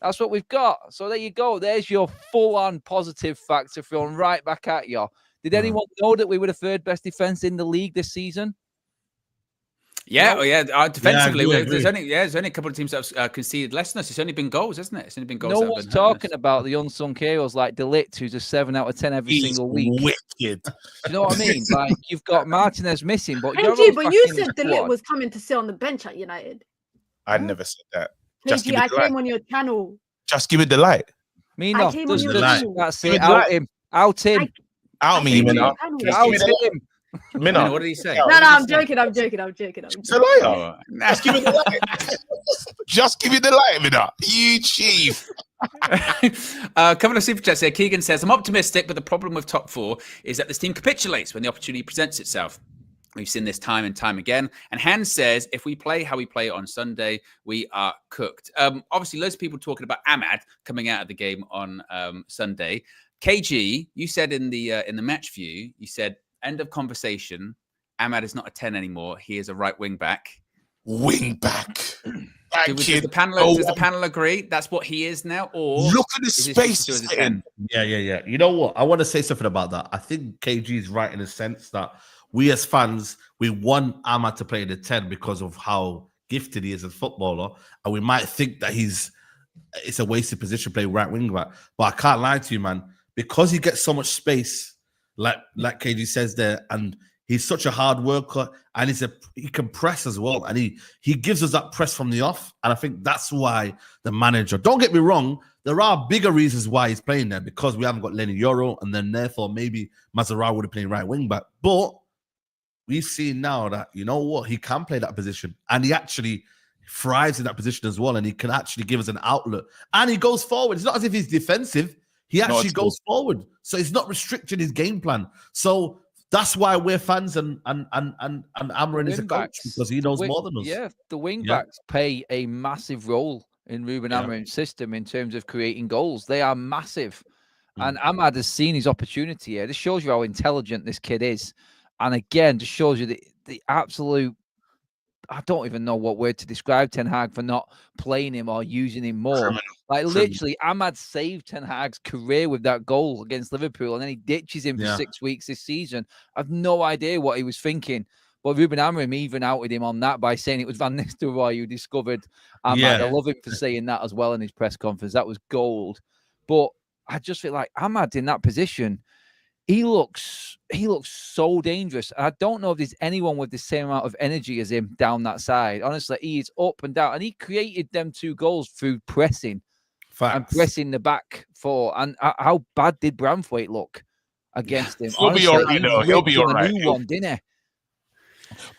That's what we've got. So there you go. There's your full-on positive factor thrown right back at you. Did anyone know that we were the 3rd best defense in the league this season? Yeah, defensively, there's only a couple of teams that have conceded less than us. It's only been goals, hasn't it? It's only been goals. No one's talking about the unsung heroes like De Ligt, who's a 7 out of 10 every single week. Wicked. Do you know what I mean? Like, you've got Martinez missing, but KG, but you said De Ligt was coming to sit on the bench at United. I never said that. KG, I came on your channel. Just give it the light. Me not. That's it. Out him. Out him. Out me, Minna. Out him. Minna, what did he say? No, I'm joking. It's a liar. Just give it the light. Just give it the light, Minna. You chief. A couple of super chats here. Keegan says, I'm optimistic, but the problem with top 4 is that this team capitulates when the opportunity presents itself. We've seen this time and time again. And Hans says, if we play how we play on Sunday, we are cooked. Obviously, loads of people talking about Ahmad coming out of the game on Sunday. KG, you said in the match view, you said, end of conversation. Ahmad is not a 10 anymore. He is a right wing back. Wing back. Does the panel agree that's what he is now? Or look at the space. Yeah. You know what? I want to say something about that. I think KG is right in the sense that we as fans, we want Ahmad to play in the 10 because of how gifted he is as a footballer. And we might think that it's a wasted position to play right wing back. But I can't lie to you, man. Because he gets so much space, like KG says there, and he's such a hard worker, and he can press as well, and he gives us that press from the off, and I think that's why the manager. Don't get me wrong, there are bigger reasons why he's playing there because we haven't got Lenny Yoro, and then therefore maybe Mazraoui would have played right wing back, but we've seen now that you know what, he can play that position, and he actually thrives in that position as well, and he can actually give us an outlet, and he goes forward. It's not as if he's defensive. He actually goes forward, so he's not restricting his game plan. So that's why we're fans, and Amorim is a coach because he knows more than us. Yeah, the wing backs play a massive role in Ruben Amorim's system in terms of creating goals. They are massive, And Ahmad has seen his opportunity here. This shows you how intelligent this kid is. And again, just shows you the absolute, I don't even know what word to describe Ten Hag for not playing him or using him more. Literally, Ahmad saved Ten Hag's career with that goal against Liverpool, and then he ditches him for 6 weeks this season. I've no idea what he was thinking. But Ruben Amorim even outed him on that by saying it was Van Nistelrooy who discovered Ahmad. I love him for saying that as well in his press conference. That was gold. But I just feel like Ahmad in that position, he looks so dangerous. I don't know if there's anyone with the same amount of energy as him down that side. Honestly, he is up and down. And he created them 2 goals through pressing. And pressing the back four. And how bad did Branthwaite look against him? He'll be all right, though. He'll be all right. Didn't he?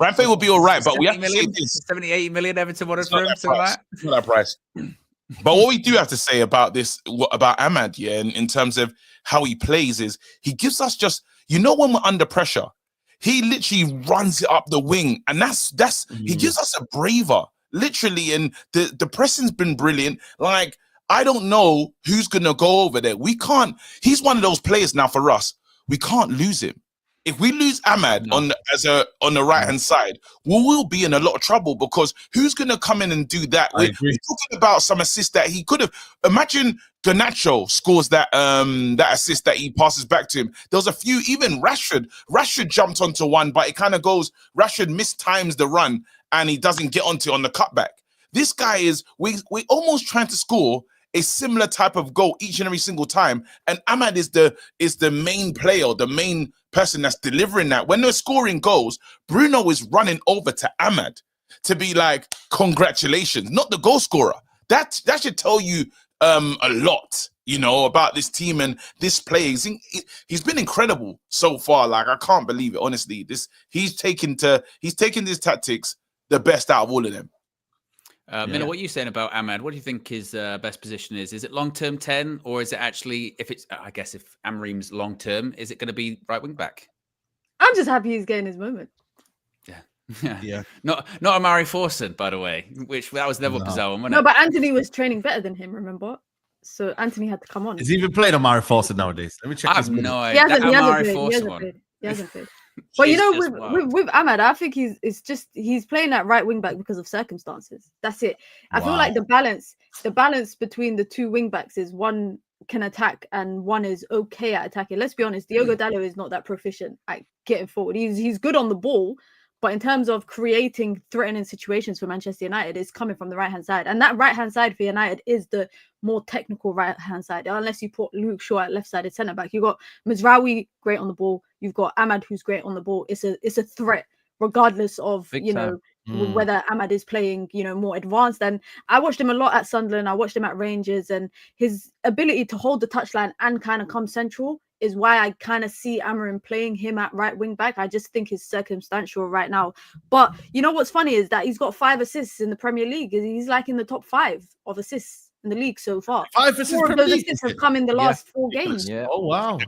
Branthwaite will be all right, but we have to say this. 70, 80 million Everton wanted for him. It's not that price. But what we do have to say about this, about Ahmad, in terms of how he plays, is he gives us just, when we're under pressure, he literally runs it up the wing, and that's he gives us a braver, literally, and the pressing's been brilliant. Like, I don't know who's gonna go over there. We can't. He's one of those players now for us. We can't lose him. If we lose Ahmad on the right hand side, we will be in a lot of trouble, because who's going to come in and do that? We're talking about some assist that he could have. Imagine Garnacho scores that assist that he passes back to him. There was a few, even Rashford jumped onto one, but it kind of goes, Rashford mistimes the run and he doesn't get onto on the cutback. This guy is, we're almost trying to score a similar type of goal each and every single time, and Ahmad is the main player, the main person that's delivering that. When they're scoring goals, Bruno is running over to Ahmad to be like, congratulations, not the goal scorer. That should tell you a lot, about this team and this player. He's been incredible so far. Like, I can't believe it, honestly. He's taken his tactics the best out of all of them. Miller, what are you saying about Ahmad? What do you think his best position is? Is it long-term 10, or is it actually, if Amorim's long-term, is it going to be right wing back? I'm just happy he's getting his moment. Yeah. Not Amari Forson, by the way, that was never bizarre one, wasn't it? No, but Anthony was training better than him, remember? So Anthony had to come on. Is he even playing Amari Forson nowadays? Let me check. I have no idea. He hasn't played. But with Ahmad, I think he's playing at right wing back because of circumstances. That's it. I feel like the balance between the 2 wing backs is one can attack and one is okay at attacking. Let's be honest, Diogo Dalot is not that proficient at getting forward. He's good on the ball, but in terms of creating threatening situations for Manchester United, it's coming from the right-hand side. And that right-hand side for United is the more technical right-hand side. Unless you put Luke Shaw at left-sided centre-back. You've got Mazraoui, great on the ball. You've got Ahmad, who's great on the ball. It's a threat, regardless of, whether Ahmad is playing, more advanced. And I watched him a lot at Sunderland. I watched him at Rangers. And his ability to hold the touchline and kind of come central is why I kind of see Amorim playing him at right wing back. I just think it's circumstantial right now. But what's funny is that he's got 5 assists in the Premier League. He's like in the top 5 of assists in the league so far. 5 assists. 4 of those assists have come in the last 4 games. Yeah. Oh wow.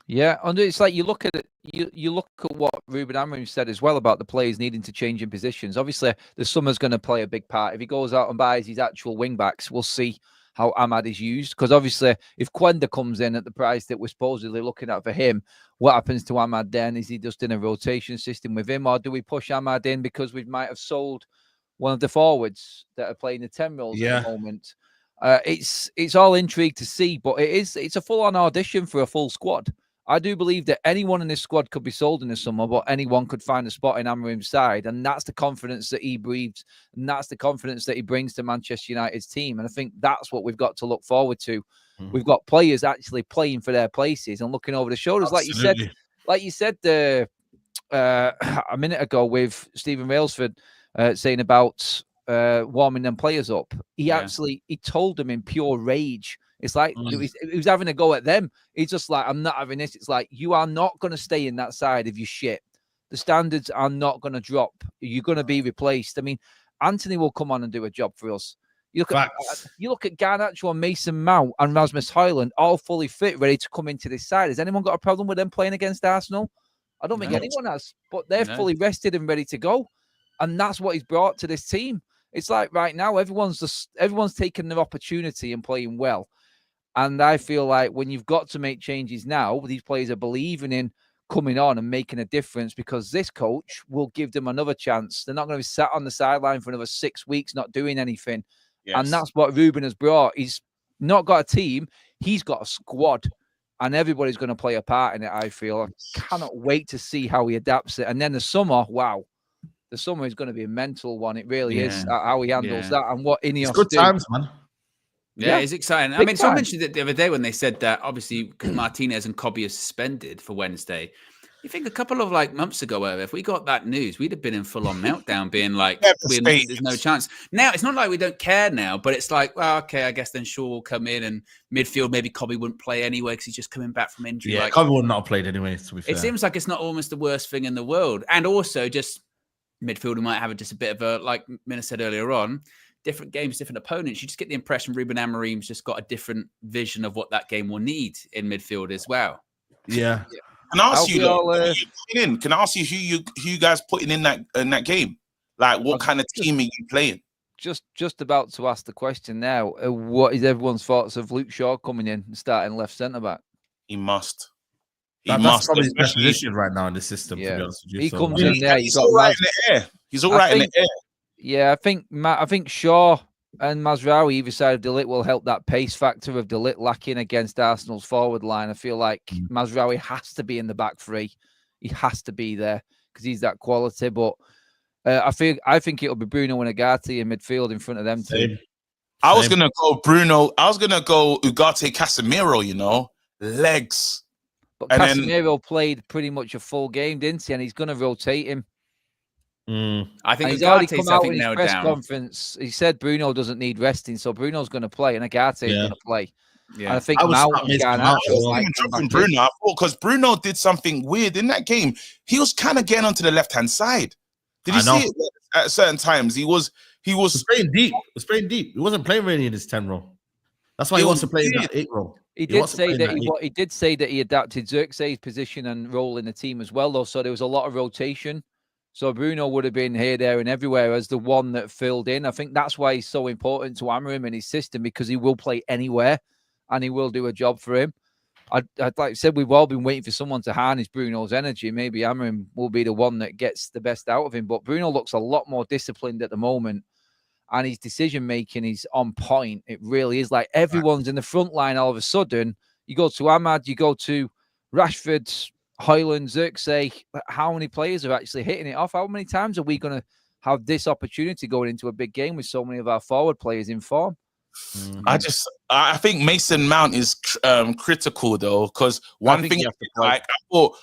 Yeah, and it's like you look at it. You look at what Ruben Amorim said as well about the players needing to change in positions. Obviously, the summer's going to play a big part. If he goes out and buys his actual wing backs, we'll see how Ahmad is used. Because obviously, if Quenda comes in at the price that we're supposedly looking at for him, what happens to Ahmad then? Is he just in a rotation system with him, or do we push Ahmad in because we might have sold one of the forwards that are playing the 10 roles at the moment? It's all intrigue to see, but it's a full-on audition for a full squad. I do believe that anyone in this squad could be sold in the summer, but anyone could find a spot in Amorim's side. And that's the confidence that he breathes. And that's the confidence that he brings to Manchester United's team. And I think that's what we've got to look forward to. Mm-hmm. We've got players actually playing for their places and looking over the shoulders. Absolutely. Like you said a minute ago with Stephen Railsford saying about warming them players up. He told them in pure rage. It's like he was having a go at them. He's just like, I'm not having this. It's like, you are not going to stay in that side if you shit. The standards are not going to drop. You're going to be replaced. I mean, Anthony will come on and do a job for us. You look at Garnacho and Mason Mount and Rasmus Højlund, all fully fit, ready to come into this side. Has anyone got a problem with them playing against Arsenal? I don't think anyone has, but they're fully rested and ready to go. And that's what he's brought to this team. It's like right now, everyone's taking their opportunity and playing well. And I feel like when you've got to make changes now, these players are believing in coming on and making a difference because this coach will give them another chance. They're not going to be sat on the sideline for another 6 weeks not doing anything. Yes. And that's what Ruben has brought. He's not got a team. He's got a squad. And everybody's going to play a part in it, I feel. I cannot wait to see how he adapts it. And then the summer, wow. The summer is going to be a mental one. It really is how he handles that and what Ineos good do. Times, man. Yeah, it's exciting. I mean, someone mentioned it the other day when they said that obviously because Martinez and Kobe are suspended for Wednesday. You think a couple of months ago, if we got that news, we'd have been in full-on meltdown, being like, "There's no chance." Now it's not like we don't care now, but it's like, well, okay, I guess then Shaw will come in and midfield. Maybe Kobe wouldn't play anyway because he's just coming back from injury. Yeah, Kobe would not have played anyway. To be fair, it seems like it's not almost the worst thing in the world, and also just midfield might have just a bit of a, like Mina said earlier on, different games, different opponents. You just get the impression Ruben Amorim's just got a different vision of what that game will need in midfield as well. Yeah. Can I ask you though? Can I ask you who you guys putting in that game? Like, what kind of team are you playing? Just about to ask the question now. What is everyone's thoughts of Luke Shaw coming in and starting left centre back? He must. That's probably his best position right now in the system. To be honest with you, he comes in there. He's all right in the air. He's all right in the air. Yeah, I think Shaw and Mazraoui either side of De Ligt will help that pace factor of De Ligt lacking against Arsenal's forward line. I feel like Mazraoui has to be in the back three. He has to be there because he's that quality. But I think it'll be Bruno and Ugarte in midfield in front of them two. I was gonna go Bruno. I was gonna go Ugarte Casemiro. Legs. But Casemiro played pretty much a full game, didn't he? And he's gonna rotate him. I think he's already come out in his press conference. He said Bruno doesn't need resting, so Bruno's going to play and Ugarte is going to play. Yeah, and I think Mount and dropping Bruno. I thought because Bruno did something weird in that game. He was kind of getting onto the left-hand side. Did you see it at certain times? He was playing deep. He was playing deep. He wasn't playing really in his 10 role. That's why he wants to play in that 8 role. He did say that he adapted Xerxes' position and role in the team as well, though. So there was a lot of rotation. So Bruno would have been here, there, and everywhere as the one that filled in. I think that's why he's so important to Amorim and his system, because he will play anywhere and he will do a job for him. I'd like I said, we've all been waiting for someone to harness Bruno's energy. Maybe Amorim will be the one that gets the best out of him. But Bruno looks a lot more disciplined at the moment, and his decision-making is on point. It really is. Like everyone's in the front line all of a sudden. You go to Ahmad, you go to Rashford, Højlund, Xerxes. How many players are actually hitting it off? How many times are we going to have this opportunity going into a big game with so many of our forward players in form? I think Mason Mount is critical though, because one thing I thought,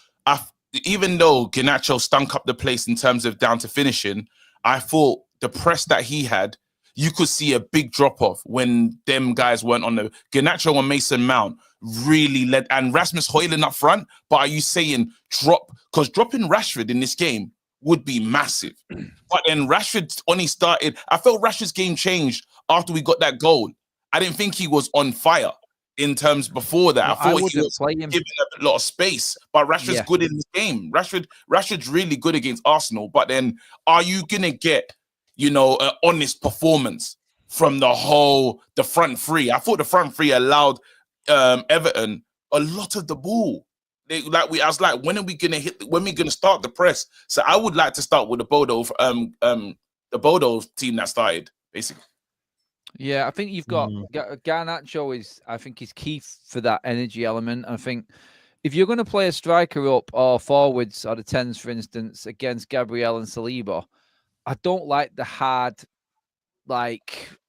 even though Garnacho stunk up the place in terms of down to finishing, I thought the press that he had, you could see a big drop off when them guys weren't on the Garnacho and Mason Mount really led, and Rasmus Højlund up front. But are you saying drop? Because dropping Rashford in this game would be massive. But then Rashford only started. I felt Rashford's game changed after we got that goal. I didn't think he was on fire in terms before that. I thought he was giving a lot of space. But Rashford's good in this game. Rashford's really good against Arsenal. But then are you gonna get, an honest performance from the front three? I thought the front three allowed Everton a lot of the ball. I was like, when are we gonna when are we gonna start the press? So I would like to start with the Bodo team that started, basically. Yeah, I think you've got Garnacho is key for that energy element. I think if you're going to play a striker up or forwards or the 10s, for instance, against Gabriel and Saliba, I don't like the hard,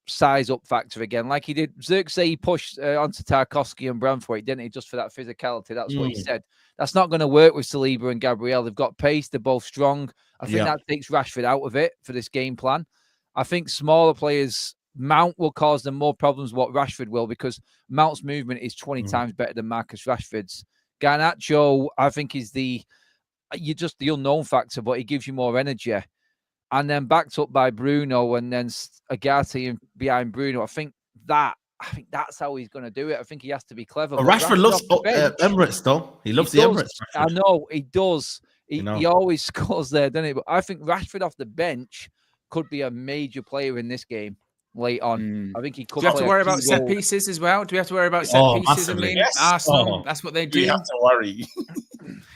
size up factor again. Like he did, Xerxes, he pushed onto Tarkowski and Branthwaite, didn't he? Just for that physicality. That's what he said. That's not going to work with Saliba and Gabriel. They've got pace. They're both strong. I think that takes Rashford out of it for this game plan. I think smaller players, Mount will cause them more problems than what Rashford will, because Mount's movement is 20 times better than Marcus Rashford's. Garnacho, I think, is the unknown factor, but he gives you more energy. And then backed up by Bruno and then Ugarte behind Bruno. I think that's how he's going to do it. I think he has to be clever. But Rashford loves Emirates, though. He loves the Emirates. I know, he does. He always scores there, doesn't he? But I think Rashford off the bench could be a major player in this game. late on. I think he could. Do you have to play a worry key about set role. pieces as well? Do we have to worry about set pieces? I massively. mean, Yes. Arsenal, that's what they do. You have to worry.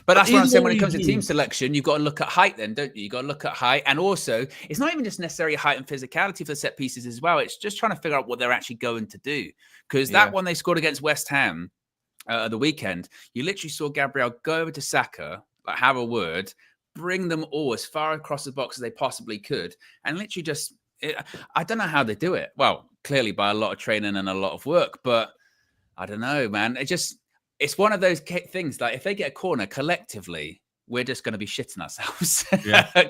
But that's what I'm even saying. When it though comes to he team is- selection, you've got to look at height, then, don't you? You've got to look at height, and also it's not even just necessarily height and physicality for set pieces as well. It's just trying to figure out what they're actually going to do. Because that one they scored against West Ham the weekend, you literally saw Gabriel go over to Saka, like have a word, bring them all as far across the box as they possibly could, and literally just. I don't know how they do it. Well, clearly by a lot of training and a lot of work, but I don't know, man. It's one of those things. Like if they get a corner collectively, we're just going to be shitting ourselves.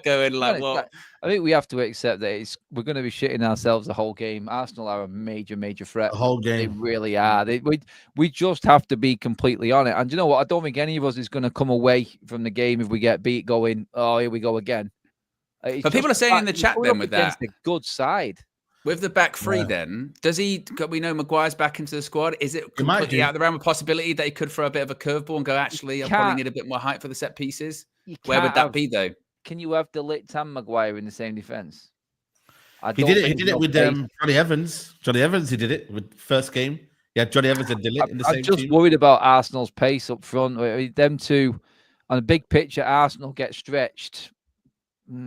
Going like, what? I think we have to accept that we're going to be shitting ourselves the whole game. Arsenal are a major threat. The whole game. They really are. We just have to be completely on it. And you know what? I don't think any of us is going to come away from the game if we get beat going, oh, here we go again. But people are saying in the chat then with that, a good side. With the back three, then we know Maguire's back into the squad? Is it completely out of the realm of possibility that he could throw a bit of a curveball and go, actually, I probably need a bit more height for the set pieces? Where would that be, though? Can you have De Ligt and Maguire in the same defense? He did it with Johnny Evans. Johnny Evans, he did it with first game. Yeah, Johnny Evans and De Ligt in the same team. I'm just worried about Arsenal's pace up front. Them two, on a big picture, Arsenal get stretched.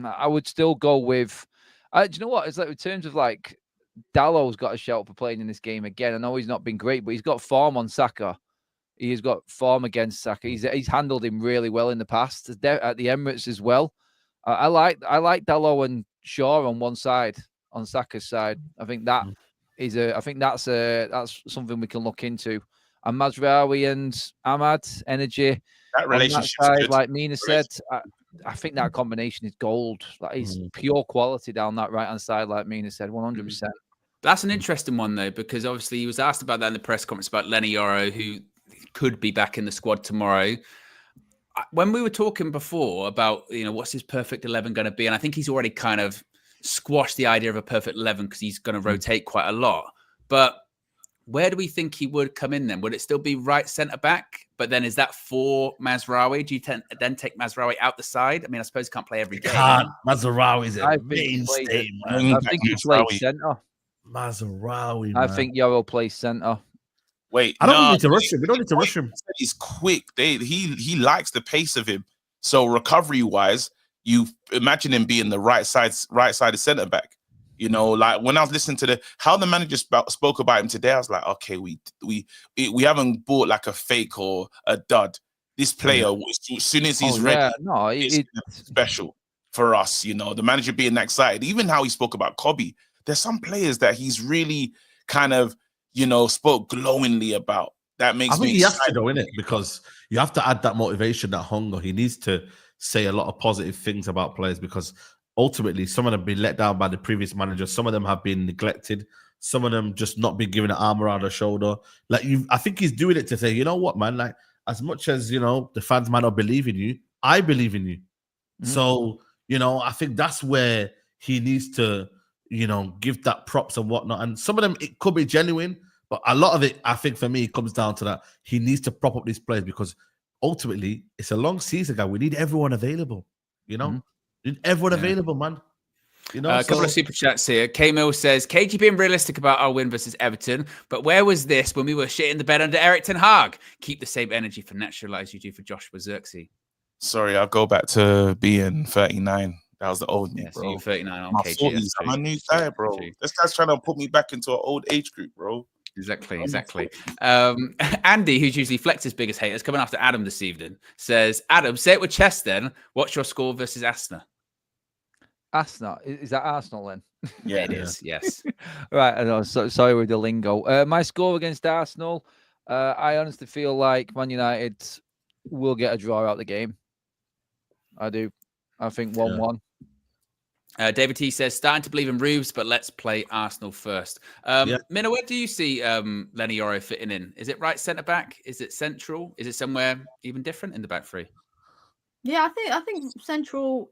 I would still go with. Do you know what? It's like in terms of like Dallow's got a shout for playing in this game again. I know he's not been great, but he's got form on Saka. He's got form against Saka. He's handled him really well in the past at the Emirates as well. I like Dallow and Shaw on one side, on Saka's side. I think that is that's something we can look into. And Mazraoui and Ahmad, energy. That relationship, like Mina said, I think that combination is gold. That is pure quality down that right-hand side, like Mina said, 100%. That's an interesting one, though, because obviously he was asked about that in the press conference about Lenny Yoro, who could be back in the squad tomorrow. When we were talking before about, what's his perfect 11 going to be, and I think he's already kind of squashed the idea of a perfect 11 because he's going to rotate quite a lot. But where do we think he would come in then? Would it still be right centre-back? But then is that for Mazraoui? Do you then take Mazraoui out the side? I mean, I suppose he can't play every game. Mazraoui is a mainstay, man. I think he plays centre. Mazraoui, man. I think Yoro plays centre. Wait, I don't need to rush him. We don't need to rush him. He's quick. He likes the pace of him. So recovery-wise, you imagine him being the right side of centre-back. Like when I was listening to how the manager spoke about him today, I was like, okay, we haven't bought like a fake or a dud. This player, as soon as he's ready, it's special for us. The manager being that excited. Even how he spoke about Kobe, there's some players that he's really kind of, spoke glowingly about. That makes me. I think he has to go in it because you have to add that motivation, that hunger. He needs to say a lot of positive things about players because. Ultimately, some of them have been let down by the previous manager. Some of them have been neglected. Some of them just not been given an arm around the shoulder. I think he's doing it to say, you know what, man? Like, as much as, the fans might not believe in you, I believe in you. So, I think that's where he needs to, give that props and whatnot. And some of them, it could be genuine, but a lot of it, I think for me, comes down to that. He needs to prop up these players because ultimately, it's a long season, guy. We need everyone available, Everyone available, man. A couple of super chats here. K Mill says, KG being realistic about our win versus Everton, but where was this when we were shitting the bed under Eric Ten Hag? Keep the same energy for natural as you do for Joshua Xerxes. Sorry, I'll go back to being 39. That was the old me, bro. So you're 39 on KG. 40s. I'm a new guy, bro. This guy's trying to put me back into an old age group, bro. Exactly. Andy, who's usually Flex's biggest hater, is coming after Adam this evening, says, Adam, say it with chest then. What's your score versus Arsenal? Arsenal? Is that Arsenal then? Yeah, it is, yes. Right, I know. Sorry with the lingo. My score against Arsenal, I honestly feel like Man United will get a draw out the game. I do. I think 1-1. David T says, starting to believe in Rubes, but let's play Arsenal first. Mina, where do you see Lenny Yoro fitting in? Is it right centre-back? Is it central? Is it somewhere even different in the back three? Yeah, I think central,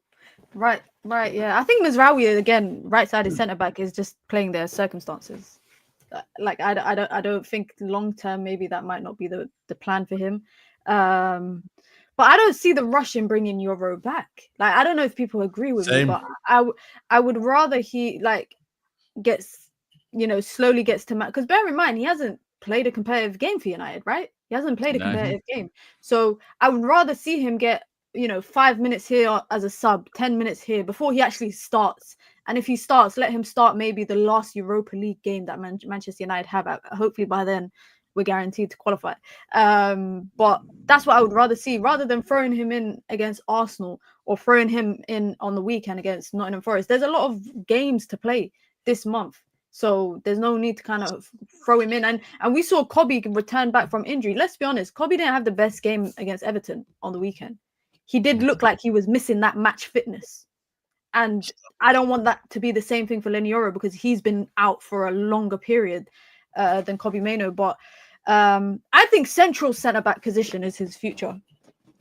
right, yeah. I think Mazraoui, again, right-sided centre-back is just playing their circumstances. Like, I don't think long-term, maybe that might not be the plan for him. But I don't see the rush in bringing Yoro back. Like, I don't know if people agree with me, but I would rather he gets slowly gets to match. Because bear in mind, he hasn't played a competitive game for United, right? He hasn't played a competitive game. So I would rather see him get, 5 minutes here as a sub, 10 minutes here before he actually starts. And if he starts, let him start maybe the last Europa League game that Manchester United have. Hopefully by then we're guaranteed to qualify. But that's what I would rather see, rather than throwing him in against Arsenal or throwing him in on the weekend against Nottingham Forest. There's a lot of games to play this month. So there's no need to kind of throw him in. And we saw Kobe return back from injury. Let's be honest, Kobe didn't have the best game against Everton on the weekend. He did look like he was missing that match fitness. And I don't want that to be the same thing for Leny Yoro, because he's been out for a longer period than Kobe Mainoo. But I think central centre-back position is his future.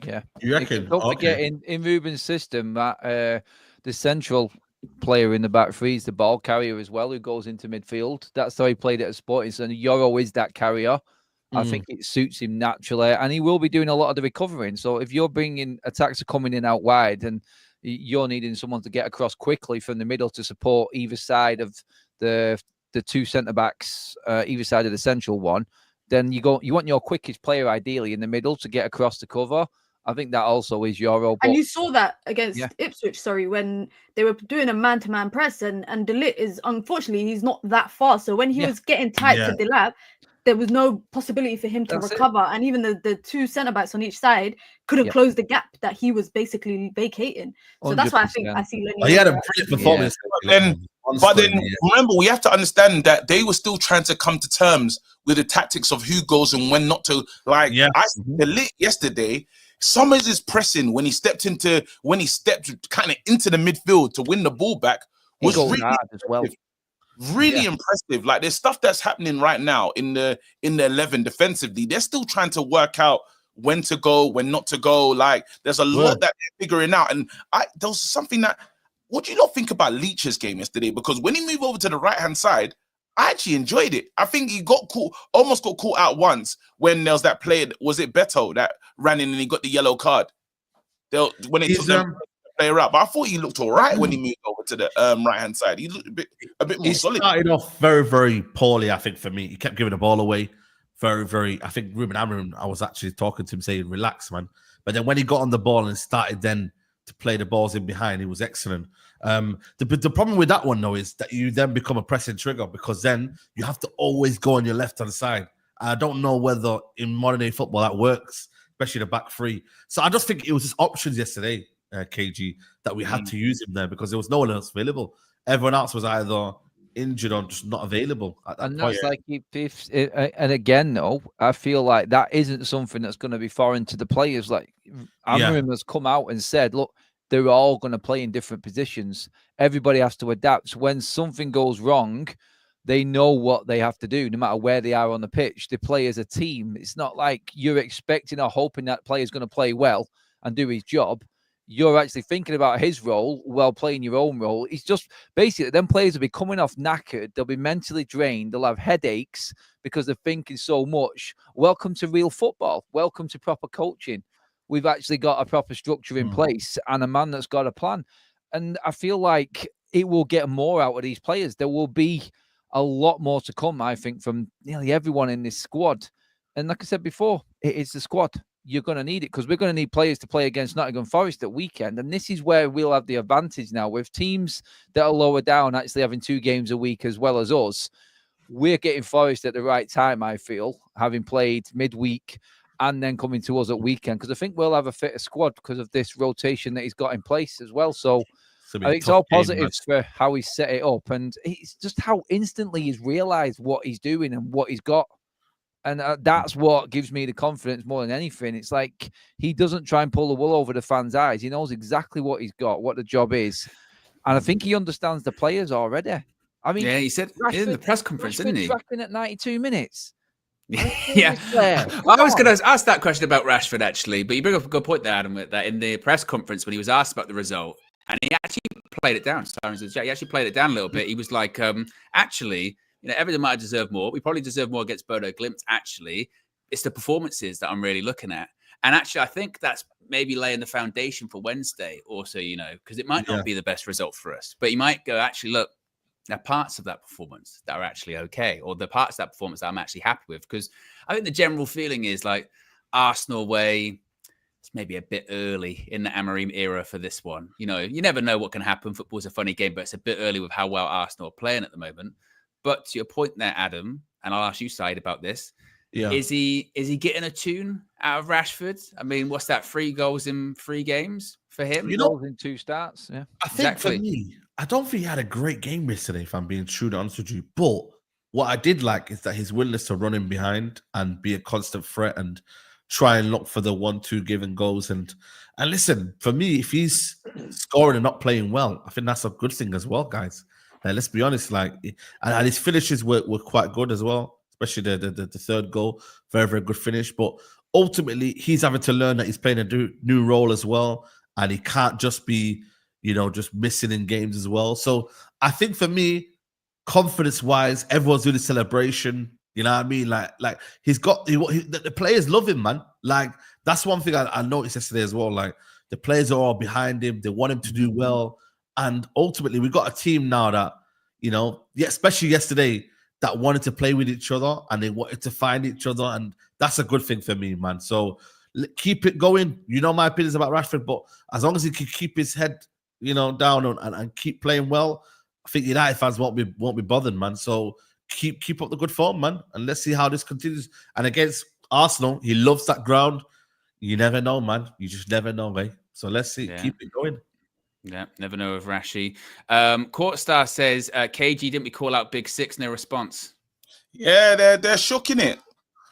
Yeah. You reckon? Don't forget, in Ruben's system, that the central player in the back three is the ball carrier as well, who goes into midfield. That's how he played it at Sporting. So Yoro is that carrier. I think it suits him naturally, and he will be doing a lot of the recovering. So if you're bringing attacks are coming in out wide, and you're needing someone to get across quickly from the middle to support either side of the two centre backs, either side of the central one, then you want your quickest player ideally in the middle to get across the cover. I think that also is Yoro. And you saw that against Ipswich, when they were doing a man-to-man press, and De Ligt is, unfortunately, he's not that fast. So when he was getting tight to Delap, there was no possibility for him to recover. And even the two centre-backs on each side couldn't close the gap that he was basically vacating. So 100%. That's why I think I see Lenny. He had a brilliant performance. But then remember, we have to understand that they were still trying to come to terms with the tactics of who goes and when not to. Like, De Ligt yesterday, Summers is pressing when he stepped kind of into the midfield to win the ball back was really hard as well. Really impressive. Like, there's stuff that's happening right now in the 11 defensively. They're still trying to work out when to go, when not to go. Like, there's a lot that they're figuring out. And there was something that, what do you not think about Leach's game yesterday? Because when he moved over to the right-hand side, I actually enjoyed it. I think he almost got caught out once when there was that player, was it Beto, that ran in and he got the yellow card? When it took them player out. But I thought he looked all right when he moved over to the right-hand side. He looked a bit more solid. He started off very, very poorly, I think, for me. He kept giving the ball away. Very, very, I think Ruben Amorim, I was actually talking to him saying, relax, man. But then when he got on the ball and started then to play the balls in behind, he was excellent. The problem with that one, though, is that you then become a pressing trigger, because then you have to always go on your left-hand side. I don't know whether in modern-day football that works, especially the back three. So I just think it was just options yesterday, KG, that we had to use him there, because there was no one else available. Everyone else was either injured or just not available at that and point. That's like, and again, though, I feel like that isn't something that's going to be foreign to the players. Like, Amorim has come out and said, look, they're all going to play in different positions. Everybody has to adapt. So when something goes wrong, they know what they have to do, no matter where they are on the pitch. They play as a team. It's not like you're expecting or hoping that player is going to play well and do his job. You're actually thinking about his role while playing your own role. It's just basically, them players will be coming off knackered. They'll be mentally drained. They'll have headaches because they're thinking so much. Welcome to real football. Welcome to proper coaching. We've actually got a proper structure in place and a man that's got a plan. And I feel like it will get more out of these players. There will be a lot more to come, I think, from nearly everyone in this squad. And like I said before, it's the squad. You're going to need it, because we're going to need players to play against Nottingham Forest at weekend. And this is where we'll have the advantage now with teams that are lower down actually having 2 games a week as well as us. We're getting Forest at the right time, I feel, having played midweek and then coming to us at weekend, because I think we'll have a fitter squad because of this rotation that he's got in place as well. So I think it's all positives for how he set it up, and it's just how instantly he's realised what he's doing and what he's got. And that's what gives me the confidence more than anything. It's like he doesn't try and pull the wool over the fans' eyes. He knows exactly what he's got, what the job is. And I think he understands the players already. I mean, he said in the press conference, didn't he? Tracking at 92 minutes. I was going to ask that question about Rashford, actually, but you bring up a good point there, Adam, with that in the press conference when he was asked about the result, and he actually played it down. He actually played it down a little bit. He was like, actually, Everton might have deserved more. We probably deserve more against Bodo Glimt, actually. It's the performances that I'm really looking at. And actually, I think that's maybe laying the foundation for Wednesday also, because it might not be the best result for us. But you might go, actually, look, There are parts of that performance that are actually okay, or the parts of that performance that I'm actually happy with. Because I think the general feeling is like Arsenal way, it's maybe a bit early in the Amorim era for this one. You know, you never know what can happen. Football's a funny game, but it's a bit early with how well Arsenal are playing at the moment. But to your point there, Adam, and I'll ask you, Said, about this. Yeah. Is he getting a tune out of Rashford? I mean, what's that? 3 goals in 3 games for him? You know, Goals in 2 starts. Yeah. I think Exactly. for me, I don't think he had a great game yesterday, if I'm being true to honest with you. But what I did like is that his willingness to run in behind and be a constant threat and try and look for the 1-2 given goals. And listen, for me, if he's scoring and not playing well, I think that's a good thing as well, guys. Let's be honest, like, and his finishes were quite good as well, especially the third goal. Very, very good finish. But ultimately, he's having to learn that he's playing a new role as well. And he can't just be, you know, just missing in games as well. So I think for me, confidence-wise, everyone's doing a celebration. You know what I mean? Like the players love him, man. Like, that's one thing I noticed yesterday as well. Like, the players are all behind him. They want him to do well. And ultimately, we've got a team now that, you know, especially yesterday, that wanted to play with each other and they wanted to find each other. And that's a good thing for me, man. So keep it going. You know my opinions about Rashford, but as long as he can keep his head, you know, down and keep playing well, I think United fans won't be bothered, man. So keep up the good form, man, and let's see how this continues. And against Arsenal, he loves that ground. You never know, man. You just never know, mate. So let's see. Yeah. Keep it going. Yeah, never know with Rashi. Courtstar says, KG, didn't we call out Big Six? No response. Yeah, they're shook in it.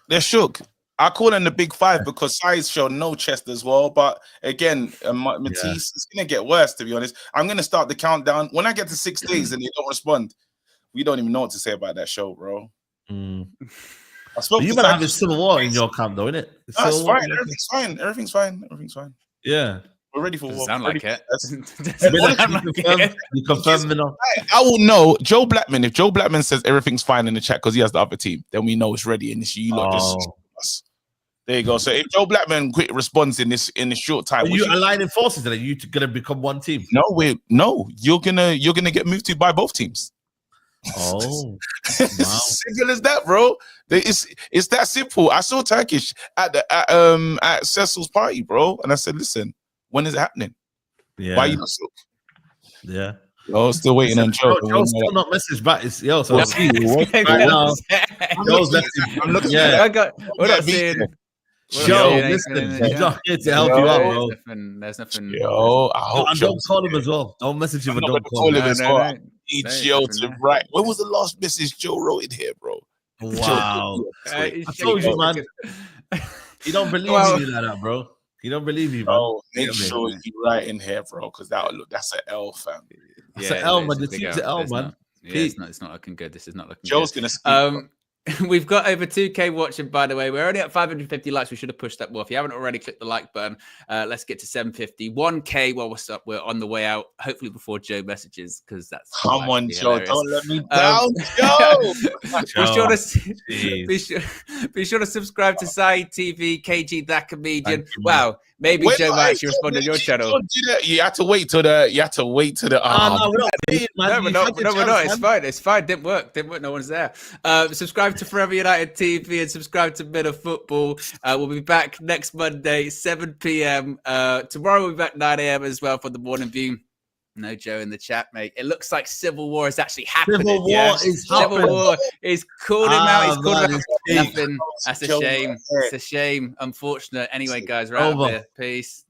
They're shook. I call them the Big Five because size show no chest as well. But again, Matisse, it's going to get worse, to be honest. I'm going to start the countdown. When I get to 6 days and they don't respond, we don't even know what to say about that show, bro. You might have a civil war in your camp, though, innit? That's fine. Everything's fine. Yeah. We're ready for war. Sound like it. You confirm me now. I will know Joe Blackman. If Joe Blackman says everything's fine in the chat because he has the other team, then we know it's ready. And this you lot just there you go. So if Joe Blackman quick responds in this short time, are you aligning forces? Then are you gonna become one team? No, you're gonna get moved to by both teams. Oh, Simple as that, bro. It's that simple. I saw Turkish at Cecil's party, bro, and I said, listen. When is it happening? Yeah. Why are you not so? Yeah. Oh, still waiting on Joe. Joe's still not messaged back. It's so I'm looking. Yeah, I got. What I'm saying. Joe, listen, he's not here to help you out, bro. There's nothing. Yo, I hope. And don't call him as well. Don't message him. Don't call him as well. I need Joe to write. When was the last message Joe wrote in here, bro? Wow. I told you, man. You don't believe me like that, bro. You don't believe me, bro. Oh, make sure you write in here, bro, because that's an L, fam. That's an L, man. The team's an L, man. It's not looking good. This is not looking Joe's good. Gonna speak. We've got over 2K watching, by the way. We're only at 550 likes. We should have pushed that more. If you haven't already, click the like button. Let's get to 750. 1K while we're on the way out. Hopefully before Joe messages, because that's come on, Joe. Don't let me down, Joe. Be sure to subscribe to Sai TV, KG That Comedian. Wow, maybe Joe might actually respond on your channel. You have to wait till the. No, we're not paying, man. We're not. It's fine. Didn't work. No one's there. Subscribe to Forever United TV and subscribe to Men of Football. We'll be back next Monday, 7 p.m. Tomorrow we'll be back 9 a.m. as well for the morning view. No Joe in the chat, mate. It looks like civil war is actually happening. Civil war is called him out. He's called him out. Man, Nothing. That's a shame. It's a shame. Unfortunate. Anyway, guys, right up here. Peace.